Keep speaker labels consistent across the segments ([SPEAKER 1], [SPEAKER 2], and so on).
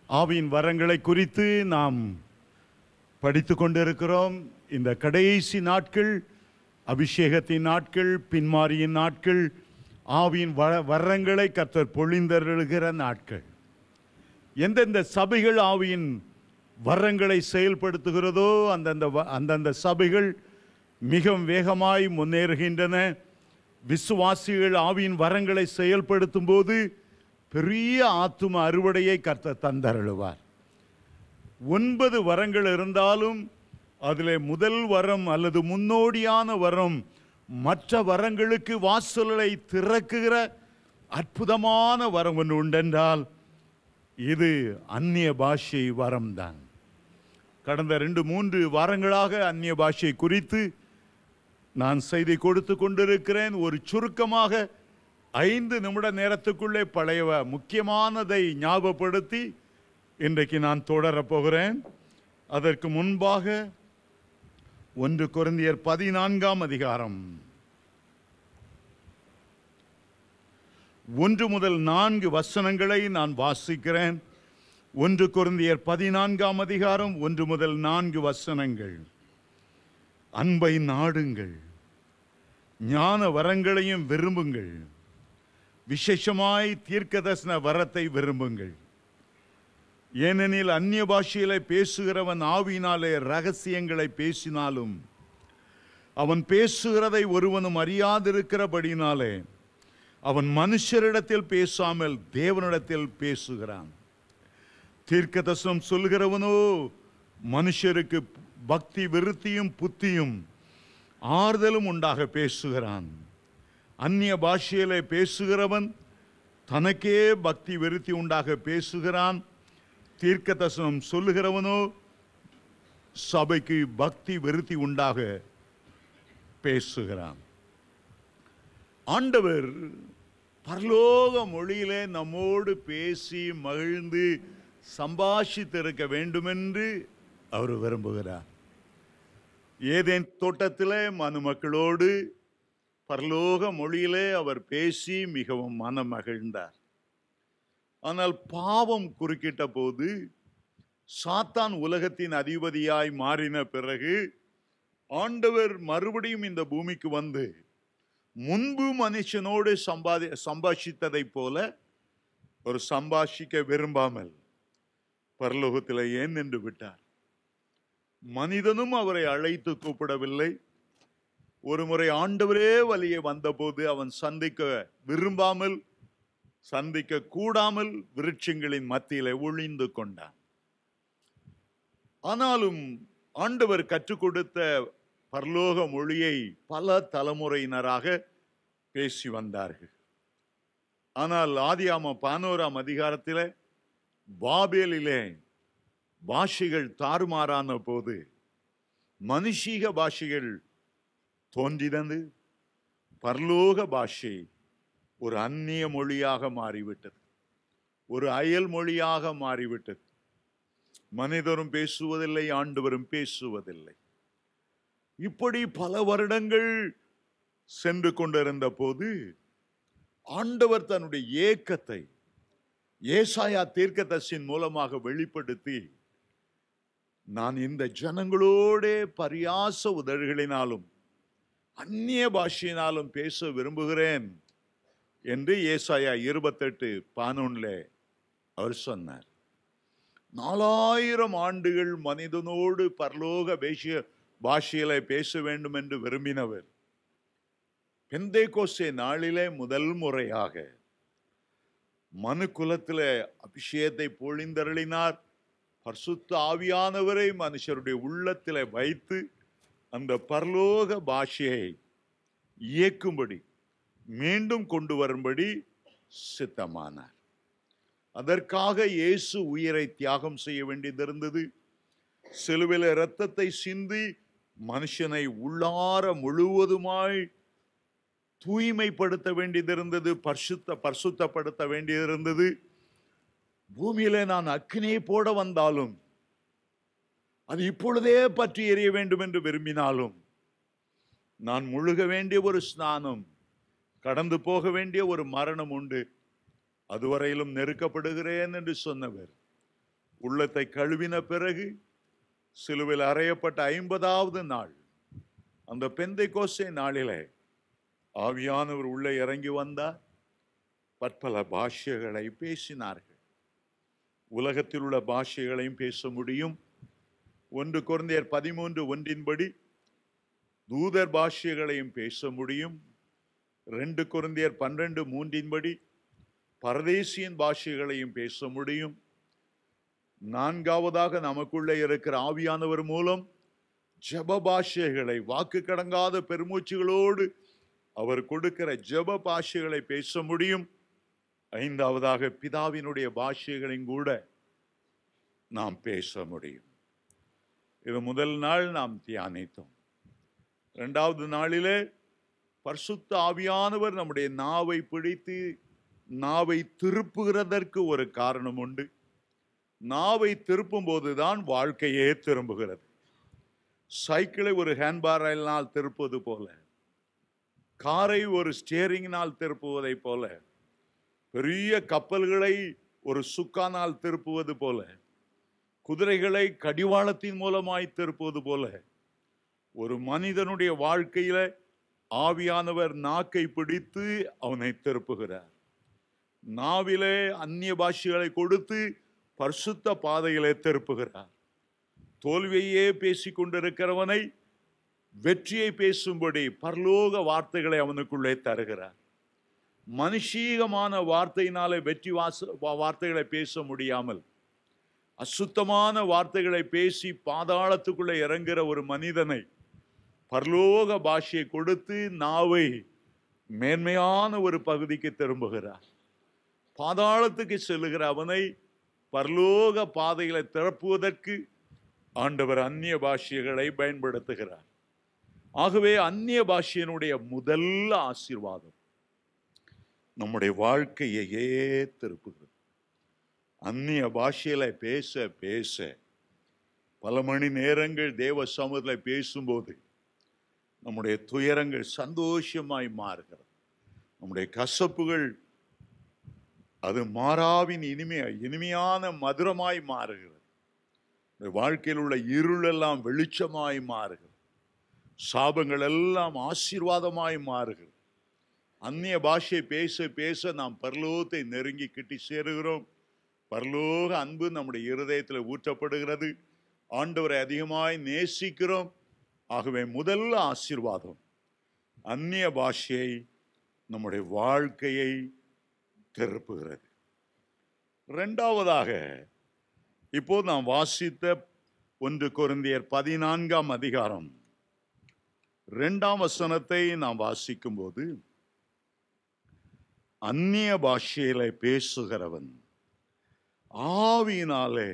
[SPEAKER 1] ஆவியின் வரங்களை குறித்து நாம் படித்து கொண்டிருக்கிறோம். இந்த கடைசி நாட்கள், அபிஷேகத்தின் நாட்கள், பின்மாரியின் நாட்கள், ஆவியின் வரங்களை கர்த்தர் பொழிந்தருளுகிற நாட்கள். எந்தெந்த சபைகள் ஆவியின் வரங்களை செயல்படுத்துகிறதோ அந்தந்த சபைகள் மிகவும் வேகமாய் முன்னேறுகின்றன. விசுவாசிகள் ஆவியின் வரங்களை செயல்படுத்தும் போது பெரிய ஆத்தும அறுவடையை கர்த்தர் தந்தருளுவார். 9 வரங்கள் இருந்தாலும் அதில் முதல் வரம் அல்லது முன்னோடியான வரம் மற்ற வரங்களுக்கு வாசல்களை திறக்குகிற அற்புதமான வரம் ஒன்று உண்டென்றால் இது அந்நிய பாஷை வரம்தான். கடந்த 2-3 வாரங்களாக அந்நிய பாஷை குறித்து நான் செய்தி கொடுத்து கொண்டிருக்கிறேன். ஒரு சுருக்கமாக 5 நிமிட நேரத்துக்குள்ளே பழைய முக்கியமானதை ஞாபகப்படுத்தி இன்றைக்கு நான் தொடரப் போகிறேன். அதற்கு முன்பாக 1 கொரிந்தியர் 14ஆம் அதிகாரம் 1 முதல் 4 வசனங்களை நான் வாசிக்கிறேன். 1 கொரிந்தியர் 14ஆம் அதிகாரம் 1 முதல் 4 வசனங்கள். அன்பை நாடுங்கள், ஞான வரங்களையும் விரும்புங்கள், விசேஷமாய் தீர்க்கதரிசன வரத்தை விரும்புங்கள். ஏனெனில் அந்நிய பாஷையிலே பேசுகிறவன் ஆவியினாலே ரகசியங்களை பேசினாலும் அவன் பேசுகிறதை ஒருவனும் அறியாதிருக்கிறபடினாலே அவன் மனுஷரிடத்தில் பேசாமல் தேவனிடத்தில் பேசுகிறான். தீர்க்கதரிசனம் சொல்கிறவனோ மனுஷருக்கு பக்தி விருத்தியும் புத்தியும் ஆறுதலும் உண்டாக பேசுகிறான். அந்நிய பாஷையிலே பேசுகிறவன் தனக்கே பக்தி விருத்தி உண்டாக பேசுகிறான். தீர்க்கதரிசனம் சொல்லுகிறவனோ சபைக்கு பக்தி விருத்தி உண்டாக பேசுகிறான். ஆண்டவர் பரலோக மொழியிலே நம்மோடு பேசி மகிழ்ந்து சம்பாஷித்திருக்க வேண்டுமென்று அவர் விரும்புகிறார். ஏதேன் தோட்டத்திலே மனுமக்களோடு பரலோக மொழியிலே அவர் பேசி மிகவும் மனம் மகிழ்ந்தார். ஆனால் பாவம் குறுக்கிட்ட போது சாத்தான் உலகத்தின் அதிபதியாய் மாறின பிறகு ஆண்டவர் மறுபடியும் இந்த பூமிக்கு வந்து முன்பு மனுஷனோடு சம்பாஷித்ததை போல ஒரு சம்பாஷிக்க விரும்பாமல் பரலோகத்தில் ஏன் நின்று விட்டார். மனிதனும் அவரை அழைத்து கூப்பிடவில்லை. ஒரு முறை ஆண்டவரே வழியே வந்தபோது அவன் சந்திக்க விரும்பாமல், சந்திக்க கூடாமல் விருட்சங்களின் மத்தியிலே ஒளிந்து கொண்டான். ஆனாலும் ஆண்டவர் கற்றுக் கொடுத்த பரலோக மொழியை பல தலைமுறையினராக பேசி வந்தார்கள். ஆனால் ஆதியாகமம் 11ஆம் அதிகாரத்திலே பாபேலிலே பாஷைகள் தாறுமாறான போது மனுஷீக பாஷைகள் தோன்றினது. பரலோக பாஷை ஒரு அந்நிய மொழியாக மாறிவிட்டது, ஒரு அயல் மொழியாக மாறிவிட்டது. மனிதரும் பேசுவதில்லை, ஆண்டவரும் பேசுவதில்லை. இப்படி பல வருடங்கள் சென்று கொண்டிருந்த போது ஆண்டவர் தன்னுடைய ஏக்கத்தை ஏசாயா தீர்க்கதரிசியின் மூலமாக வெளிப்படுத்தி, நான் இந்த ஜனங்களோடே பரியாச உதடுகளினாலும் அந்நிய பாஷையினாலும் பேச விரும்புகிறேன் என்று ஏசாயா 28:11 அவர் சொன்னார். 4000 ஆண்டுகள் மனிதனோடு பரலோக பாஷையில பேச வேண்டும் என்று விரும்பினவர் பெந்தேகோஸ்தே நாளிலே முதல் முறையாக மனு குலத்திலே அபிஷேகத்தை பொழிந்தருளினார். பரிசுத்த ஆவியானவரை மனுஷருடைய உள்ளத்திலே வைத்து அந்த பரலோக பாஷையை இயக்கும்படி மீண்டும் கொண்டு வரும்படி சித்தமானார். அதற்காக இயேசு உயிரை தியாகம் செய்ய வேண்டியதிருந்தது. சிலுவையிலே இரத்தத்தை சிந்தி மனுஷனை உள்ளார முழுவதுமாய் தூய்மைப்படுத்த வேண்டியதிருந்தது, பரிசுத்தப்படுத்த வேண்டியதிருந்தது. பூமியிலே நான் அக்கினியை போட வந்தாலும், அது இப்பொழுதே பற்றி எரிய வேண்டும் என்று விரும்பினாலும், நான் முழுக வேண்டிய ஒரு ஸ்நானம், கடந்து போக வேண்டிய ஒரு மரணம் உண்டு, அதுவரையிலும் நெருக்கப்படுகிறேன் என்று சொன்னவர் உள்ளத்தை கழுவின பிறகு சிலுவையில் அறையப்பட்ட 50வது நாள், அந்த பெந்தைக்கோஸ்தே நாளிலே ஆவியானவர் உள்ளே இறங்கி வந்தார். பற்பல பாஷைகளை பேசினார்கள். உலகத்தில் உள்ள பாஷைகளையும் பேச முடியும். 1 கொரிந்தியர் 13:1 தூதர் பாஷைகளையும் பேச முடியும். 2 கொரிந்தியர் 12:3 பரதேசியின் பாஷைகளையும் பேச முடியும். 4வதாக நமக்குள்ளே இருக்கிற ஆவியானவர் மூலம் ஜெப பாஷைகளை, வாக்கு கடங்காத பெருமூச்சுகளோடு அவர் கொடுக்கிற ஜெப பாஷைகளை பேச முடியும். 5வதாக பிதாவினுடைய பாஷைகளையும் கூட நாம் பேச முடியும். இது முதல் நாள் நாம் தியானித்தோம். 2வது நாளிலே பரிசுத்த ஆவியானவர் நம்முடைய நாவை பிடித்து நாவை திருப்புகிறதற்கு ஒரு காரணம் உண்டு. நாவை திருப்பும் போதுதான் வாழ்க்கையே திரும்புகிறது. சைக்கிளை ஒரு ஹேண்ட்பாரினால் திருப்புவது போல, காரை ஒரு ஸ்டியரிங்கினால் திருப்புவதை போல, பெரிய கப்பல்களை ஒரு சுக்கானால் திருப்புவது போல, குதிரைகளை கடிவாளத்தின் மூலமாய் திருப்புவது போல, ஒரு மனிதனுடைய வாழ்க்கையில ஆவியானவர் நாக்கை பிடித்து அவனை திருப்புகிறார். நாவிலே அந்நிய பாஷைகளை கொடுத்து பரிசுத்த பாதைகளை திருப்புகிறார். தோல்வியையே பேசிக் கொண்டிருக்கிறவனை வெற்றியை பேசும்படி பரலோக வார்த்தைகளை அவனுக்குள்ளே தருகிறார். மனுஷீகமான வார்த்தையினாலே வெற்றி வார்த்தைகளை பேச முடியாமல் அசுத்தமான வார்த்தைகளை பேசி பாதாளத்துக்குள்ளே இறங்குகிற ஒரு மனிதனை பரலோக பாஷையை கொடுத்து நாவை மேன்மையான ஒரு பகுதிக்கு திரும்புகிறார். பாதாளத்துக்கு செல்லுகிற அவனை பரலோக பாதைகளை திறப்புவதற்கு ஆண்டவர் அந்நிய பாஷைகளை பயன்படுத்துகிறார். ஆகவே அந்நிய பாஷையினுடைய முதல் ஆசீர்வாதம் நம்முடைய வாழ்க்கையையே திருப்புகிறது. அந்நிய பாஷையில பேச பேச பல மணி நேரங்கள் தேவ சமூகத்தில் பேசும்போது நம்முடைய துயரங்கள் சந்தோஷமாய் மாறுகிறது. நம்முடைய கசப்புகள் அது மாறாவின் இனிமையான மதுரமாய் மாறுகிறது. வாழ்க்கையில் உள்ள இருள் எல்லாம் வெளிச்சமாய் மாறுகிறது. சாபங்கள் எல்லாம் ஆசீர்வாதமாய் மாறுகிறது. அந்நிய பாஷை பேச பேச நாம் பரலோகத்தை நெருங்கி கிட்டி சேருகிறோம். பரலோக அன்பு நம்முடைய இருதயத்தில் ஊற்றப்படுகிறது. ஆண்டவரை அதிகமாய் நேசிக்கிறோம். ஆகவே முதல் ஆசீர்வாதம் அந்நிய பாஷையை நம்முடைய வாழ்க்கையை திருப்புகிறது. 2வதாக இப்போது நாம் வாசித்த 1 கொரிந்தியர் 14ஆம் அதிகாரம் 2ஆம் வசனத்தை நாம் வாசிக்கும் போது, அந்நிய பாஷையிலே பேசுகிறவன் ஆவியினாலே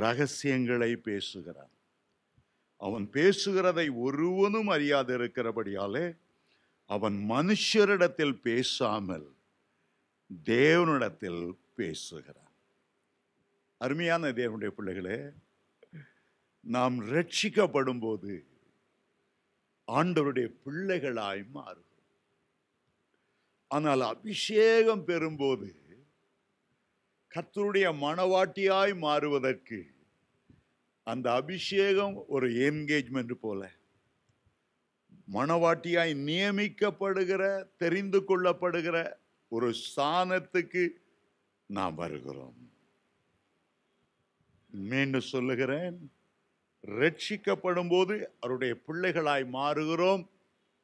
[SPEAKER 1] ரகசியங்களை பேசுகிறான். அவன் பேசுகிறதை ஒருவனும் அறியாதிருக்கிறபடியாலே அவன் மனுஷரிடத்தில் பேசாமல் தேவனிடத்தில் பேசுகிறான். அருமையான தேவனுடைய பிள்ளைகளே, நாம் ரட்சிக்கப்படும் போது ஆண்டவருடைய பிள்ளைகளாய் மாறும். ஆனால் அபிஷேகம் பெறும்போது கர்த்தருடைய மணவாட்டியாய் மாறுவதற்கு அந்த அபிஷேகம் ஒரு என்கேஜ்மெண்ட் போல, மணவாட்டியாய் நியமிக்கப்படுகிற, தெரிந்து கொள்ளப்படுகிற ஒரு ஸ்தானத்துக்கு நாம் வருகிறோம். மீண்டும் சொல்லுகிறேன், ரட்சிக்கப்படும் போது அவருடைய பிள்ளைகளாய் மாறுகிறோம்.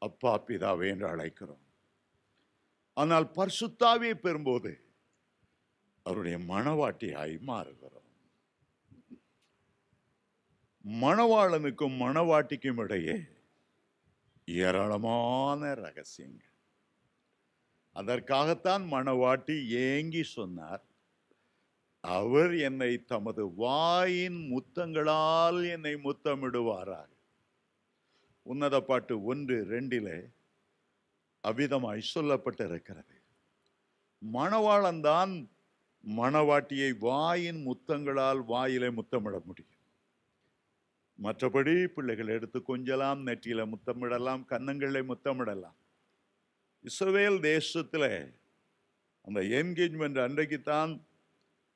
[SPEAKER 1] அப்பா பிதாவே என்று அழைக்கிறோம். ஆனால் பரிசுத்தாவியை பெறும்போது அவருடைய மணவாட்டியாய் மாறுகிறோம். மணவாளனுக்கும் மணவாட்டிக்கும் இடையே ஏராளமான ரகசியங்கள். அதற்காகத்தான் மணவாட்டி ஏங்கி சொன்னார், அவர் என்னை தமது வாயின் முத்தங்களால் என்னை முத்தமிடுவாராக. உன்னத பாட்டு 1:2 அவ்விதமாய் சொல்லப்பட்டிருக்கிறது. மணவாளன் தான் மணவாட்டியை வாயின் முத்தங்களால் வாயிலே முத்தமிட முடியும். மற்றபடி பிள்ளைகள் எடுத்து கொஞ்சலாம், நெற்றியில முத்தமிடலாம், கன்னங்களிலே முத்தமிடலாம். இஸ்ரவேல் தேசத்தில் அந்த என்கேஜ்மெண்ட் அன்றைக்குத்தான்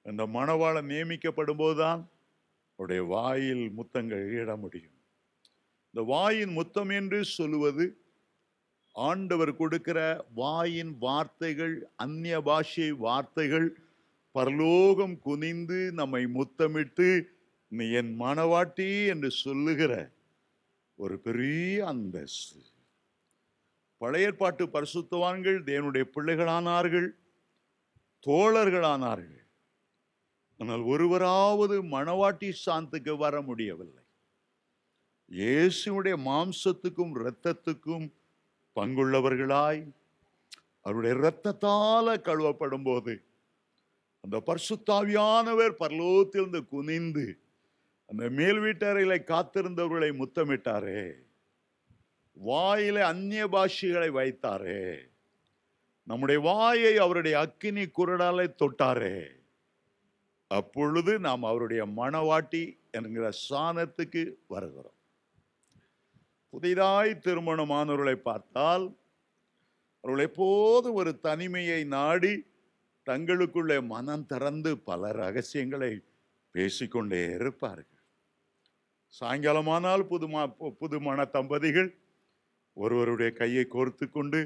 [SPEAKER 1] அந்த மணவாளன் நியமிக்கப்படும் போதுதான் அவருடைய வாயில் முத்தங்கள் இட முடியும். இந்த வாயின் முத்தம் என்று சொல்லுவது ஆண்டவர் கொடுக்கிற வாயின் வார்த்தைகள், அந்நிய பாஷை வார்த்தைகள், பரலோகம் குனிந்து நம்மை முத்தமிட்டு நீ என் மணவாட்டி என்று சொல்லுகிற ஒரு பெரிய அந்தஸ்து. பழைய ஏற்பாட்டு பரிசுத்தவான்கள் தேவனுடைய பிள்ளைகளானார்கள், தோழர்களானார்கள். ஆனால் ஒருவராவது மணவாட்டி சாந்துக்கு வர முடியவில்லை. இயேசுடைய மாம்சத்துக்கும் இரத்தத்துக்கும் பங்குள்ளவர்களாய் அவருடைய இரத்தத்தால கழுவப்படும் போது அந்த பரிசுத்தாவியானவர் பரலோகத்திலிருந்து குனிந்து அந்த மேல் வீட்டறையில காத்திருந்தவர்களை முத்தமிட்டாரே, வாயில அந்நிய பாஷைகளை வைத்தாரே, நம்முடைய வாயை அவருடைய அக்கினி குரடாலை தொட்டாரே, அப்பொழுது நாம் அவருடைய மணவாட்டி என்கிற சாணத்துக்கு வருகிறோம். புதிதாய் திருமணமானவர்களை பார்த்தால் அவர்கள் எப்போதும் ஒரு தனிமையை நாடி தங்களுக்குள்ளே மனம் திறந்து பல ரகசியங்களை பேசிக்கொண்டே இருப்பார்கள். சாயங்காலமானால் புதுமண தம்பதிகள் ஒருவருடைய கையை கோர்த்து கொண்டு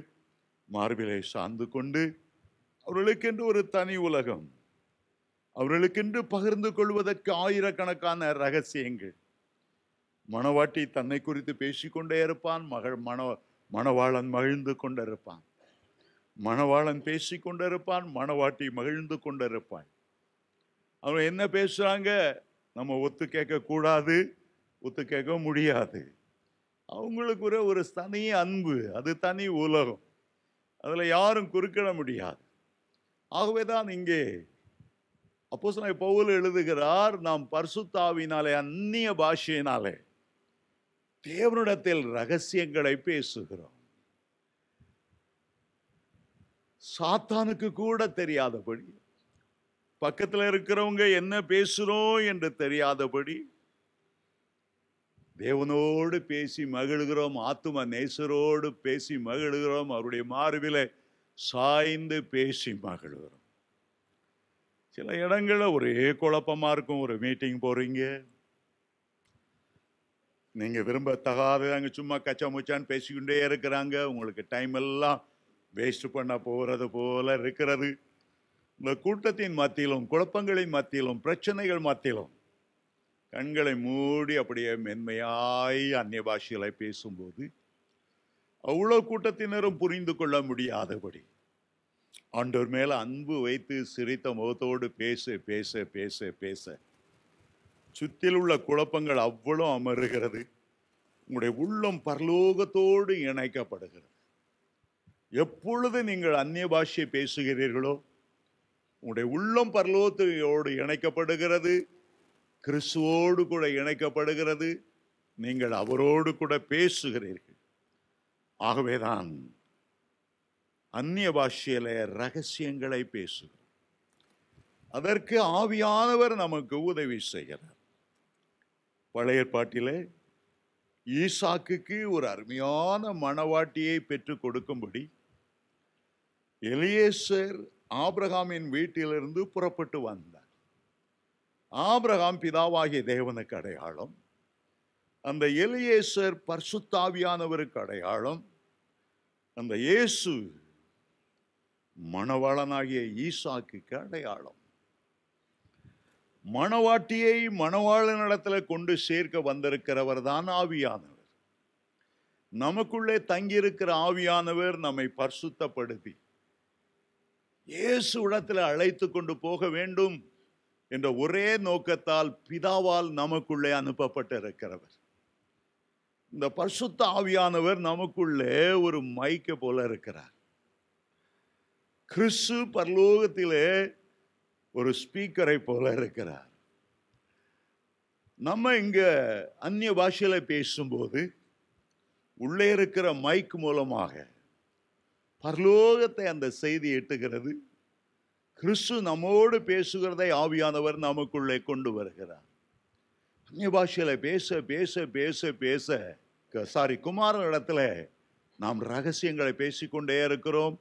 [SPEAKER 1] மார்பிலை சார்ந்து கொண்டு அவர்களுக்கென்று ஒரு தனி உலகம், அவர்களுக்கென்று பகிர்ந்து கொள்வதற்கு ஆயிரக்கணக்கான ரகசியங்கள். மணவாட்டி தன்னை குறித்து பேசிக்கொண்டே இருப்பான், மணவாளன் மகிழ்ந்து கொண்டிருப்பான். மணவாளன் பேசிக்கொண்டிருப்பான், மணவாட்டி மகிழ்ந்து கொண்டிருப்பான். அவங்க என்ன பேசுறாங்க நம்ம ஒத்து கேட்க கூடாது, ஒத்து கேட்க முடியாது. அவங்களுக்கு ஒரு தனி அன்பு, அது தனி உலகம், அதுல யாரும் குறுக்கிட முடியாது. ஆகவேதான் இங்கே அப்போஸ்தலனாகிய பவுல் எழுதுகிறார், நாம் பரிசுத்தாவினாலே அந்நிய பாஷையினாலே தேவனிடத்தில் ரகசியங்களை பேசுகிறோம். சாத்தானுக்கு கூட தெரியாதபடி, பக்கத்தில் இருக்கிறவங்க என்ன பேசுறோம் என்று தெரியாதபடி தேவனோடு பேசி மகிழ்கிறோம். ஆத்தும நேசரோடு பேசி மகிழ்கிறோம். அவருடைய மார்பிலே சாய்ந்து பேசி மகிழ்கிறோம். சில இடங்களில் ஒரே குழப்பமா இருக்கும். ஒரு மீட்டிங் போறீங்க, நீங்க விரும்பத்தகாத அங்க சும்மா கச்சா முச்சான்னு பேசிக்கிட்டே இருக்கிறாங்க. உங்களுக்கு டைம் எல்லாம் வேஸ்ட் பண்ண போறது போல இருக்கிறது. இந்த கூட்டத்தின் மத்தியிலும், குழப்பங்களின் மத்தியிலும், பிரச்சனைகள் மத்தியிலும் கண்களை மூடி அப்படியே மென்மையாய் அந்நிய பாஷைகளை பேசும்போது அவ்வளவு கூட்டத்தினரும் புரிந்து கொள்ள முடியாதபடி ஆண்டவர் மேல அன்பு வைத்து சிரித்த முகத்தோடு பேச பேச பேச பேச சுற்றில் உள்ள குழப்பங்கள் அவ்வளவு அமருகிறது. உங்களுடைய உள்ளம் பரலோகத்தோடு இணைக்கப்படுகிறது. எப்பொழுது நீங்கள் அந்நிய பாஷை பேசுகிறீர்களோ உங்களுடைய உள்ளம் பரலோகத்தோடு இணைக்கப்படுகிறது, கிறிஸ்துவோடு கூட இணைக்கப்படுகிறது. நீங்கள் அவரோடு கூட பேசுகிறீர்கள். ஆகவேதான் அந்நிய பாஷையில ரகசியங்களை பேசுகிறோம். அதற்கு ஆவியானவர் நமக்கு உதவி செய்கிறார். பழைய ஏற்பாட்டிலே ஈசாக்குக்கு ஒரு அருமையான மணவாட்டியை பெற்றுக் கொடுக்கும்படி எலியேசர் ஆபிரகாமின் வீட்டிலிருந்து புறப்பட்டு வந்தார். ஆபிரகாம் பிதாவாகிய தேவனுக்கு அடையாளம், அந்த எலியேசர் பரிசுத்தாவியானவருக்கு அடையாளம், அந்த இயேசு மணவாளனாகிய ஈசாக்குக்கு அடையாளம். மணவாட்டியை மணவாளனிடத்தில் கொண்டு சேர்க்க வந்திருக்கிறவர் தான் ஆவியானவர். நமக்குள்ளே தங்கியிருக்கிற ஆவியானவர் நம்மை பரிசுத்தப்படுத்தி இயேசு இடத்தில் அழைத்து கொண்டு போக வேண்டும் என்ற ஒரே நோக்கத்தால் பிதாவால் நமக்குள்ளே அனுப்பப்பட்டிருக்கிறவர். இந்த பரிசுத்த ஆவியானவர் நமக்குள்ளே ஒரு மைக்க போல இருக்கிறார். கிறிஸ்து பரலோகத்திலே ஒரு ஸ்பீக்கரை போல இருக்கிறார். நம்ம இங்க அந்நிய பாஷையில பேசும்போது உள்ளே இருக்கிற மைக் மூலமாக பரலோகத்தை அந்த செய்தி எட்டுகிறது. கிறிஸ்து நம்மோடு பேசுகிறதை ஆவியானவர் நமக்குள்ளே கொண்டு வருகிறார். அந்நிய பாஷையில பேச பேச பேச பேச குமாரன் இடத்துல நாம் ரகசியங்களை பேசிக்கொண்டே இருக்கிறோம்,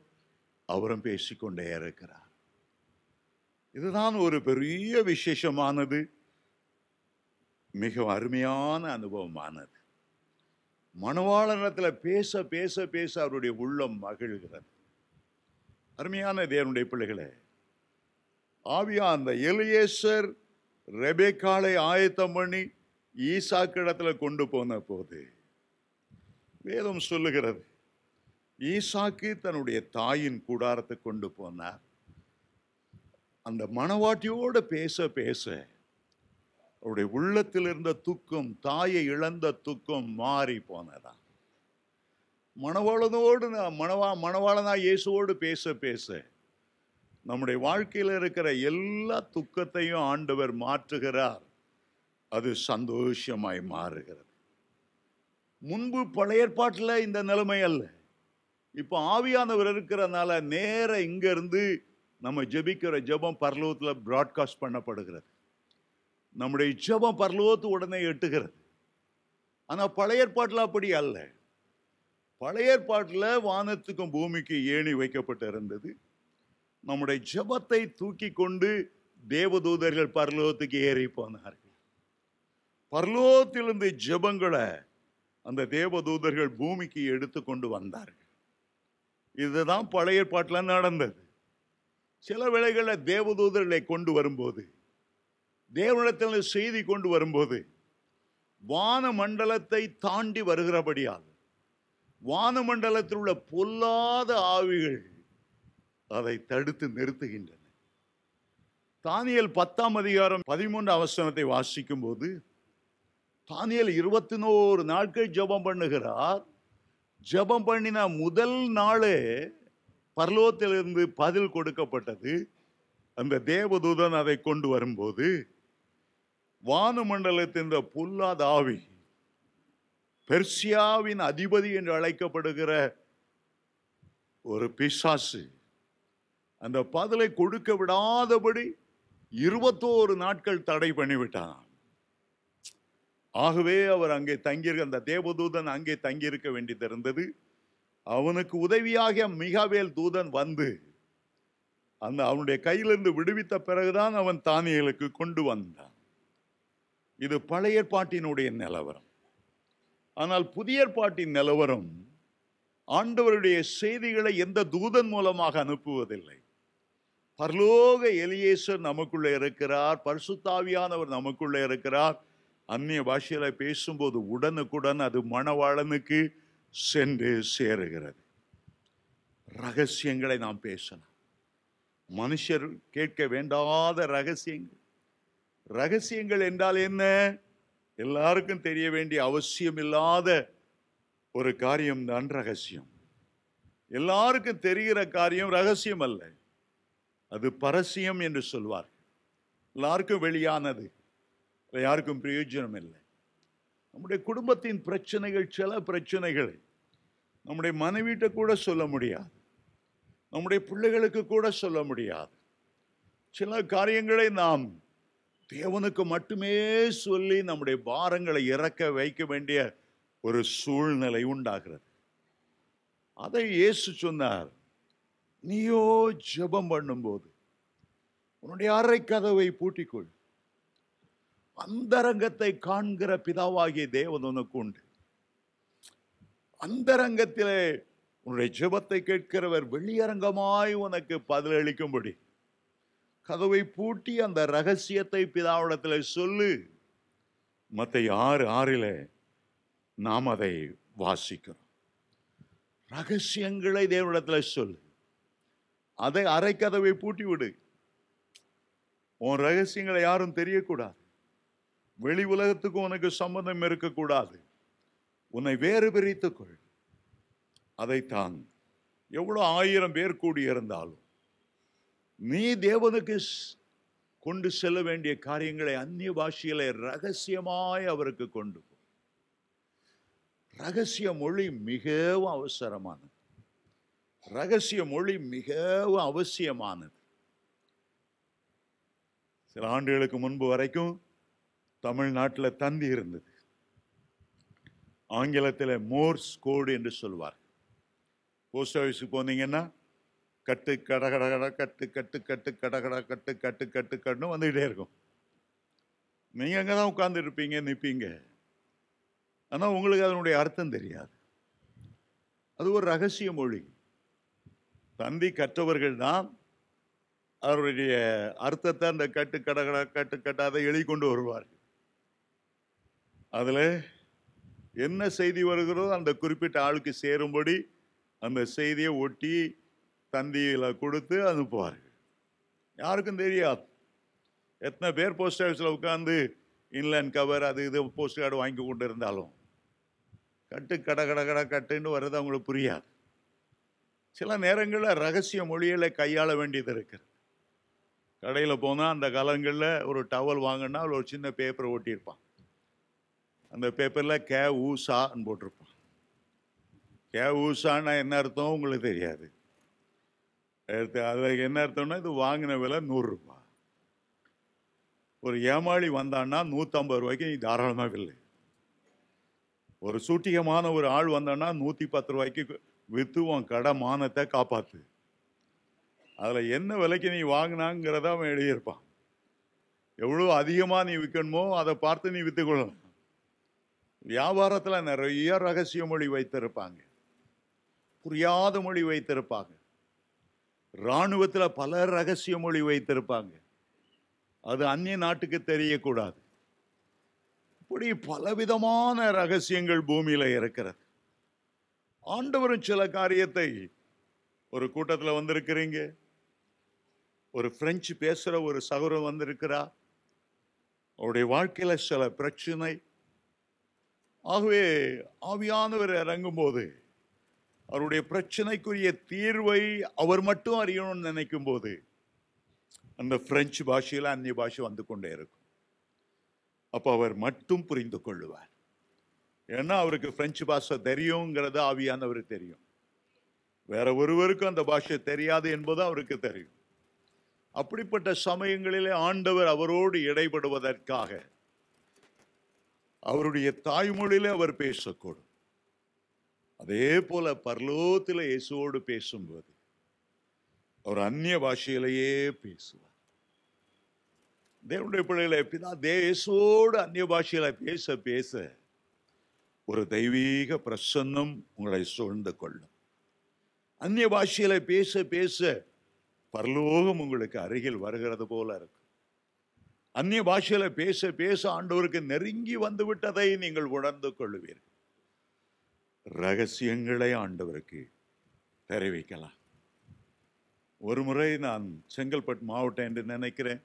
[SPEAKER 1] அவரும் பேசிக்கொண்டே இருக்கிறார். இதுதான் ஒரு பெரிய விசேஷமானது, மிக அருமையான அனுபவமானது. மணவாளனிடத்தில் பேச பேச பேச அவருடைய உள்ளம் மகிழ்கிறது. அருமையான தேவனுடைய பிள்ளைகளே, ஆவியா அந்த எலியேசர் ரெபெக்காளை ஆயத்தம் பண்ணி ஈசாக்கிடத்துல கொண்டு போன போது வேதம் சொல்லுகிறது, ஈசாக்கு தன்னுடைய தாயின் கூடாரத்தை கொண்டு போனார். அந்த மணவாட்டியோடு பேச பேச அவருடைய உள்ளத்தில் இருந்த துக்கம், தாயை இழந்த துக்கம் மாறி போனதா. மணவாளனோடு மணவாளனா இயேசுவோடு பேச பேச நம்முடைய வாழ்க்கையில் இருக்கிற எல்லா துக்கத்தையும் ஆண்டவர் மாற்றுகிறார். அது சந்தோஷமாய் மாறுகிறது. முன்பு பழைய ஏற்பாட்டில் இந்த நிலைமை அல்ல. இப்போ ஆவியானவர் இருக்கிறதுனால நேர இங்க இருந்து நம்ம ஜெபிக்கிற ஜெபம் பரலோகத்தில் பிராட்காஸ்ட் பண்ணப்படுகிறது. நம்முடைய ஜெபம் பரலோகத்து உடனே எட்டுகிறது. ஆனால் பழைய ஏற்பாட்டில் அப்படி அல்ல. பழைய ஏற்பாட்டில் வானத்துக்கும் பூமிக்கு ஏணி வைக்கப்பட்டு இருந்தது. நம்முடைய ஜெபத்தை தூக்கி கொண்டு தேவதூதர்கள் பரலோகத்துக்கு ஏறி போனார்கள். பரலோகத்திலிருந்து ஜெபங்களை அந்த தேவதூதர்கள் பூமிக்கு எடுத்து கொண்டு வந்தார்கள். இதுதான் பழைய ஏற்பாட்டில் நடந்தது. சில வேளைகளில் தேவதூதர்களை கொண்டு வரும்போது, தேவனிடத்தில் செய்தி கொண்டு வரும்போது, வான மண்டலத்தை தாண்டி வருகிறபடியால் வானமண்டலத்தில் உள்ள பொல்லாத ஆவிகள் அதை தடுத்து நிறுத்துகின்றன. தானியேல் 10ஆம் அதிகாரம் 13ஆம் வசனத்தை வாசிக்கும் போது, தானியேல் 21 நாட்கள் ஜெபம் பண்ணுகிறார். ஜெபம் பண்ணின முதல் நாளே பரலோகத்திலிருந்து பதில் கொடுக்கப்பட்டது. அந்த தேவதூதன் அதை கொண்டு வரும்போது, வானமண்டலத்தின் பொல்லாத ஆவி, பெர்சியாவின் அதிபதி என்று அழைக்கப்படுகிற ஒரு பிசாசு, அந்த பதிலை கொடுக்க விடாதபடி 21 நாட்கள் தடை பண்ணிவிட்டான். ஆகவே அவர் அங்கே தங்கியிருக்க, அந்த தேவதூதன் அங்கே தங்கியிருக்க வேண்டியது இருந்தது. அவனுக்கு உதவியாக மிகாவேல் தூதன் வந்து அந்த அவனுடைய கையிலிருந்து விடுவித்த பிறகுதான் அவன் தானியேலுக்கு கொண்டு வந்தான். இது பழைய ஏற்பாட்டினுடைய நிலவரம். ஆனால் புதிய ஏற்பாட்டின் நிலவரம், ஆண்டவருடைய செய்திகளை எந்த தூதன் மூலமாக அனுப்புவதில்லை. பரலோக எலியேசர் நமக்குள்ளே இருக்கிறார், பரிசுத்த ஆவியானவர் நமக்குள்ளே இருக்கிறார். அந்நிய பாஷையில பேசும்போது உடனுக்குடன் அது மணவாளனுக்கு சென்று சேருகிறது. ரகசியங்களை நாம் பேசலாம். மனுஷர் கேட்க வேண்டாத ரகசியங்கள். ரகசியங்கள் என்றால் என்ன? எல்லாருக்கும் தெரிய வேண்டிய அவசியம் இல்லாத ஒரு காரியம்தான் ரகசியம். எல்லாருக்கும் தெரிகிற காரியம் ரகசியம் அல்ல, அது பரசியம் என்று சொல்வார். எல்லாருக்கும் வெளியானது, யாருக்கும் பிரயோஜனம் இல்லை. நம்முடைய குடும்பத்தின் பிரச்சனைகள், சில பிரச்சனைகளை நம்முடைய மனைவிட்ட கூட சொல்ல முடியாது, நம்முடைய பிள்ளைகளுக்கு கூட சொல்ல முடியாது. சில காரியங்களை நாம் தேவனுக்கு மட்டுமே சொல்லி நம்முடைய பாரங்களை இறக்க வைக்க வேண்டிய ஒரு சூழ்நிலை உண்டாகிறது. அதை இயேசு சொன்னார், நீயோ ஜெபம் பண்ணும்போது உன்னுடைய அறை கதவை பூட்டிக்கொள், அந்தரங்கத்தை காண்கிற பிதாவாகிய தேவன் உனக்கு உண்டு. அந்தரங்கத்திலே உன்னுடைய ஜெபத்தை கேட்கிறவர் வெளியரங்கமாய் உனக்கு பதிலளிக்கும்படி கதவை பூட்டி அந்த ரகசியத்தை பிதாவிடத்தில் சொல்லு. மத்தேயு 6:6 நாம் அதை வாசிக்கிறோம். ரகசியங்களை தேவனிடத்தில் சொல்லு. அதை அரை கதவை பூட்டி விடு. உன் ரகசியங்களை யாரும் தெரியக்கூடாது. வெளி உலகத்துக்கு உனக்கு சம்பந்தம் இருக்கக்கூடாது. உன்னை வேறு பிரித்துக்கொள். அதைத்தான் எவ்வளவு 1000 பேர் கூடியிருந்தாலும் நீ தேவனுக்கு கொண்டு செல்ல வேண்டிய காரியங்களை அந்நிய பாஷையிலே ரகசியமாய் அவருக்கு கொண்டு போ. ரகசிய மொழி மிகவும் அவசரமானது. ரகசிய மொழி மிகவும் அவசியமானது. சில ஆண்டுகளுக்கு முன்பு வரைக்கும் தமிழ்நாட்டில் தந்தி இருந்தது. ஆங்கிலத்தில் மோர்ஸ் கோடு என்று சொல்வார். போஸ்ட் ஆஃபீஸுக்கு போனீங்கன்னா கட்டு கடகட கட்டு கட்டு கட்டு கடகட கட்டு கட்டு கட்டு கட்டுன்னு வந்துகிட்டே இருக்கும். நீங்க அங்கே தான் உட்கார்ந்து இருப்பீங்க, நிற்பீங்க. ஆனால் உங்களுக்கு அதனுடைய அர்த்தம் தெரியாது. அது ஒரு ரகசிய மொழி. தந்தி கற்றவர்கள் தான் அவருடைய அர்த்தத்தை அந்த கட்டு கடகட கட்டு கட்டாத எழுதி கொண்டு வருவார்கள். அதில் என்ன செய்தி வருகிறதோ அந்த குறிப்பிட்ட ஆளுக்கு சேரும்படி அந்த செய்தியை ஒட்டி தந்தியில் கொடுத்து அனுப்புவார்கள். யாருக்கும் தெரியாது. எத்தனை பேர் போஸ்ட் ஆஃபீஸில் உட்காந்து இன்லேண்ட் கவர் அது இது போஸ்ட் கார்டு வாங்கி கொண்டு இருந்தாலும் கட்டு கட கட கட கட்டுன்னு வர்றது அவங்களுக்கு புரியாது. சில நேரங்களில் ரகசிய மொழிகளை கையாள வேண்டியது இருக்குது. கடையில் போனால் அந்த காலங்களில் ஒரு டவல் வாங்கினா ஒரு சின்ன பேப்பரை ஒட்டியிருப்பான். அந்த பேப்பரில் கே ஊசான்னு போட்டிருப்பான். கே ஊசான்னா என்ன அர்த்தம் உங்களுக்கு தெரியாது. அதில் என்ன அர்த்தம்னா இது வாங்கின விலை 100 ரூபாய். ஒரு ஏமாளி வந்தான்னா 150 ரூபாய்க்கு நீ தாராளமாக இல்லை. ஒரு சூட்டிகமான ஒரு ஆள் வந்தான்னா 110 ரூபாய்க்கு விற்று உன் கடை மானத்தை காப்பாற்று. அதில் என்ன விலைக்கு நீ வாங்கினாங்கிறத அவன் எழுதியிருப்பான். எவ்வளோ அதிகமாக நீ விற்கணுமோ அதை பார்த்து நீ விற்றுக்கொள்ளலாம். வியாபாரத்தில் நிறைய ரகசிய மொழி வைத்திருப்பாங்க, புரியாத மொழி வைத்திருப்பாங்க. இராணுவத்தில் பல ரகசிய மொழி வைத்திருப்பாங்க, அது அந்நிய நாட்டுக்கு தெரியக்கூடாது. இப்படி பலவிதமான ரகசியங்கள் பூமியில இருக்கிறது. ஆண்டவரும் சில காரியத்தை, ஒரு கூட்டத்தில் வந்திருக்கிறீங்க, ஒரு பிரெஞ்சு பேசுற ஒரு சகோதரன் வந்திருக்கிறா, அவருடைய வாழ்க்கையில சில பிரச்சனை. ஆகவே ஆவியானவர் இறங்கும் போது அவருடைய பிரச்சனைக்குரிய தீர்வை அவர் மட்டும் அறியணும்னு நினைக்கும் போது அந்த பிரெஞ்சு பாஷையில் அந்நிய பாஷை வந்து கொண்டே இருக்கும். அப்போ அவர் மட்டும் புரிந்து கொள்ளுவார். ஏன்னா அவருக்கு பிரெஞ்சு பாஷை தெரியுங்கிறது ஆவியானவருக்கு தெரியும். வேற ஒருவருக்கும் அந்த பாஷை தெரியாது என்பது அவருக்கு தெரியும். அப்படிப்பட்ட சமயங்களிலே ஆண்டவர் அவரோடு இடைபடுவதற்காக அவருடைய தாய்மொழியிலே அவர் பேசக்கூடும். அதே போல பரலோகத்தில் இயேசுவோடு பேசும்போது அவர் அந்நிய பாஷையிலேயே பேசுவார். தேவனுடைய பிள்ளைகளை பிதா இயேசுவோடு அந்நிய பாஷையில பேச பேச ஒரு தெய்வீக பிரசன்னம் உங்களை சூழ்ந்து கொள்ளும். அந்நிய பாஷையில பேச பேச பரலோகம் உங்களுக்கு அருகில் வருகிறது போல இருக்கும். அந்நிய பாஷையில பேச பேச ஆண்டவருக்கு நெருங்கி வந்து விட்டதை நீங்கள் உணர்ந்து கொள்ளுவீர்கள். ரகசியங்களை ஆண்டவருக்கு தெரிவிக்கலாம். ஒரு முறை நான் செங்கல்பட்டு மாவட்டம் என்று நினைக்கிறேன்,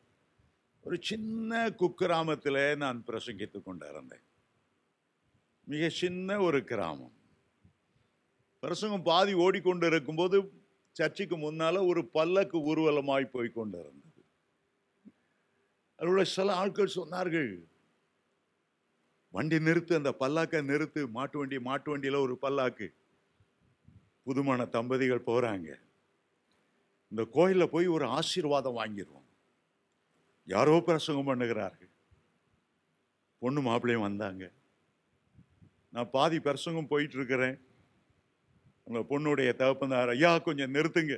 [SPEAKER 1] ஒரு சின்ன குக்கிராமத்தில் நான் பிரசங்கித்துக் கொண்டிருந்தேன். மிக சின்ன ஒரு கிராமம். பிரசங்கம் பாதி ஓடிக்கொண்டு இருக்கும்போது சர்ச்சுக்கு முன்னால ஒரு பல்லக்கு ஊர்வலமாய் போய் கொண்டிருந்தது. அதில் சில ஆட்கள் சொன்னார்கள், வண்டி நிறுத்து, அந்த பல்லாக்கை நிறுத்து, மாட்டு வண்டியில ஒரு பல்லாக்கு. புதுமண தம்பதிகள் போறாங்க, இந்த கோயிலில் போய் ஒரு ஆசீர்வாதம் வாங்கிடுவோம். யாரோ பிரசங்கம் பண்ணுகிறார்கள். பொண்ணு மாப்பிள்ளையும் வந்தாங்க. நான் பாதி பிரசங்கம் போயிட்டு இருக்கிறேன். உங்க பொண்ணுடைய தகப்பனார், ஐயா கொஞ்சம் நிறுத்துங்க,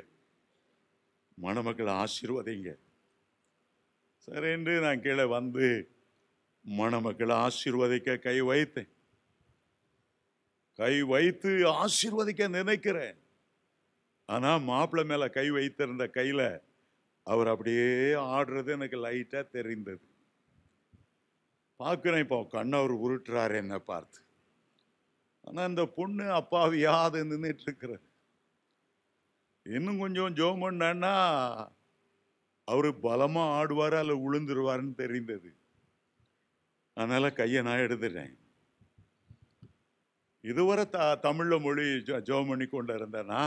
[SPEAKER 1] மணமக்களை ஆசீர்வதிங்க. சரி என்று நான் கீழே வந்து மணமக்களை ஆசீர்வதிக்க கை வைத்தேன். கை வைத்து ஆசீர்வதிக்க நினைக்கிறேன். ஆனா மாப்பிள்ளை மேல கை வைத்திருந்த கையில அவர் அப்படியே ஆடுறது எனக்கு லைட்டா தெரிந்தது. பார்க்கிறேன், இப்போ கண்ணை அவர் உருட்டுறாரு என்ன பார்த்து. ஆனா இந்த பொண்ணு அப்பாவியாது நின்றுட்டு இருக்கிறது. இன்னும் கொஞ்சம் ஜோம் பண்ணா அவரு பலமா ஆடுவாரு அல்ல விழுந்துருவாருன்னு தெரிந்தது. அதனால கையை நான் எடுத்துட்டேன். இதுவரை தமிழ்ல மொழி ஜோம் பண்ணி கொண்டு இருந்தேன்னா,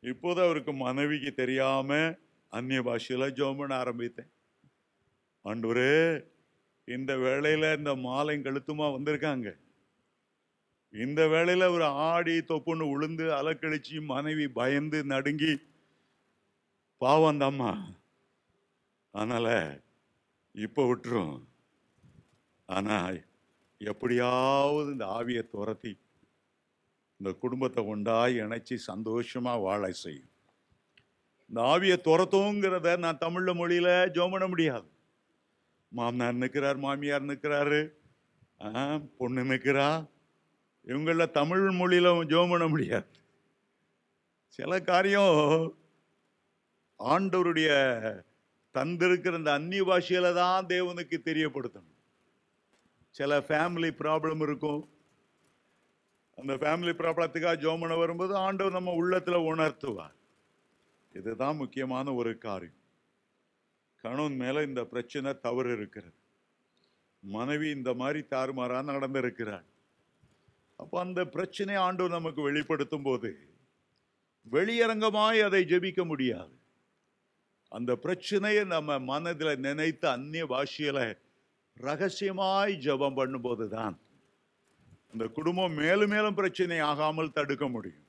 [SPEAKER 1] இப்போதான் அவருக்கு மனைவிக்கு தெரியாம அந்நிய பாஷையில ஜோம் பண்ண ஆரம்பித்தேன். ஆண்டவரே, இந்த வேளையில இந்த மாலையும் கழுத்துமா வந்திருக்காங்க, இந்த வேளையில ஒரு ஆடி தொப்புன்னு உளுந்து அலக்கழிச்சு மனைவி பயந்து நடுங்கி பாவம் தாம்மா, அதனால இப்ப விட்டுரும். ஆனா எப்படியாவது இந்த ஆவியை துரத்தி இந்த குடும்பத்தை கொண்டாய் இணைச்சி சந்தோஷமா வாழ செய்யும். இந்த ஆவியை துரத்துங்கிறத நான் தமிழ்ல மொழியில ஜெபம் பண்ண முடியாது. மாமனார் நிற்கிறார், மாமியார் நிற்கிறாரு, பொண்ணு நிற்கிறா, இவங்கள தமிழ் மொழியில ஜெபம் பண்ண முடியாது. சில காரியம் ஆண்டவருடைய தந்திருக்கிற இந்த அந்நிய பாஷையில தான் தேவனுக்கு தெரியப்படுத்தணும். சில ஃபேமிலி ப்ராப்ளம் இருக்கும். அந்த ஃபேமிலி ப்ராப்ளத்துக்காக ஜெபம் பண்ண வரும்போது ஆண்டவர் நம்ம உள்ளத்துல உணர்த்துவார். இதுதான் முக்கியமான ஒரு காரியம். கணவன் மேல இந்த பிரச்சனை தவறு இருக்கிறது, மனைவி இந்த மாதிரி தாறுமாறா நடந்திருக்கிறாள். அப்ப அந்த பிரச்சனையை ஆண்டவர் நமக்கு வெளிப்படுத்தும் போது வெளியரங்கமாய் அதை ஜெபிக்க முடியாது. அந்த பிரச்சனையை நம்ம மனதில் நினைத்து அந்நிய பாஷையில ரகசியமாய் ஜெபம் பண்ணும்போது தான் அந்த குடும்பம் மேலும் மேலும் பிரச்சனை ஆகாமல் தடுக்க முடியும்.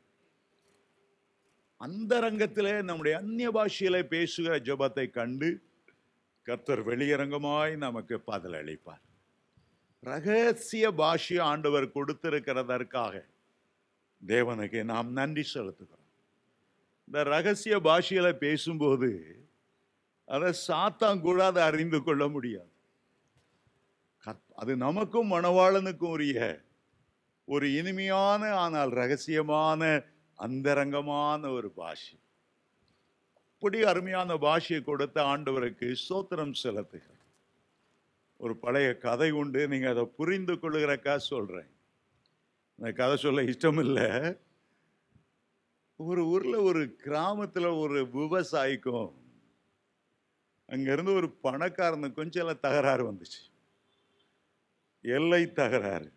[SPEAKER 1] அந்த ரங்கத்திலே நம்முடைய அந்நிய பாஷையில பேசுகிற ஜெபத்தை கண்டு கர்த்தர் வெளியரங்கமாய் நமக்கு பதில் அளிப்பார். ரகசிய பாஷை ஆண்டவர் கொடுத்திருக்கிறதற்காக தேவனுக்கு நாம் நன்றி செலுத்துகிறோம். இந்த ரகசிய பாஷையில பேசும்போது அதை சாத்தான் கூட அதை அறிந்து கொள்ள முடியாது. அது நமக்கும் மணவாளனுக்கும் உரிய ஒரு இனிமையான ஆனால் ரகசியமான அந்தரங்கமான ஒரு பாஷை. அப்படி அருமையான பாஷையை கொடுத்த ஆண்டவருக்கு ஸ்தோத்திரம் செலுத்துகிறேன். ஒரு பழைய கதை உண்டு, நீங்க அதை புரிந்து கொள்ளுகிறக்கா சொல்றேன். அந்த கதை சொல்ல இஷ்டம் இல்லை. ஒரு ஊர்ல ஒரு கிராமத்துல ஒரு விவசாயிக்கும் அங்கிருந்து ஒரு பணக்காரனுக்கும் சில தகராறு வந்துச்சு. எல்லை தகராறு.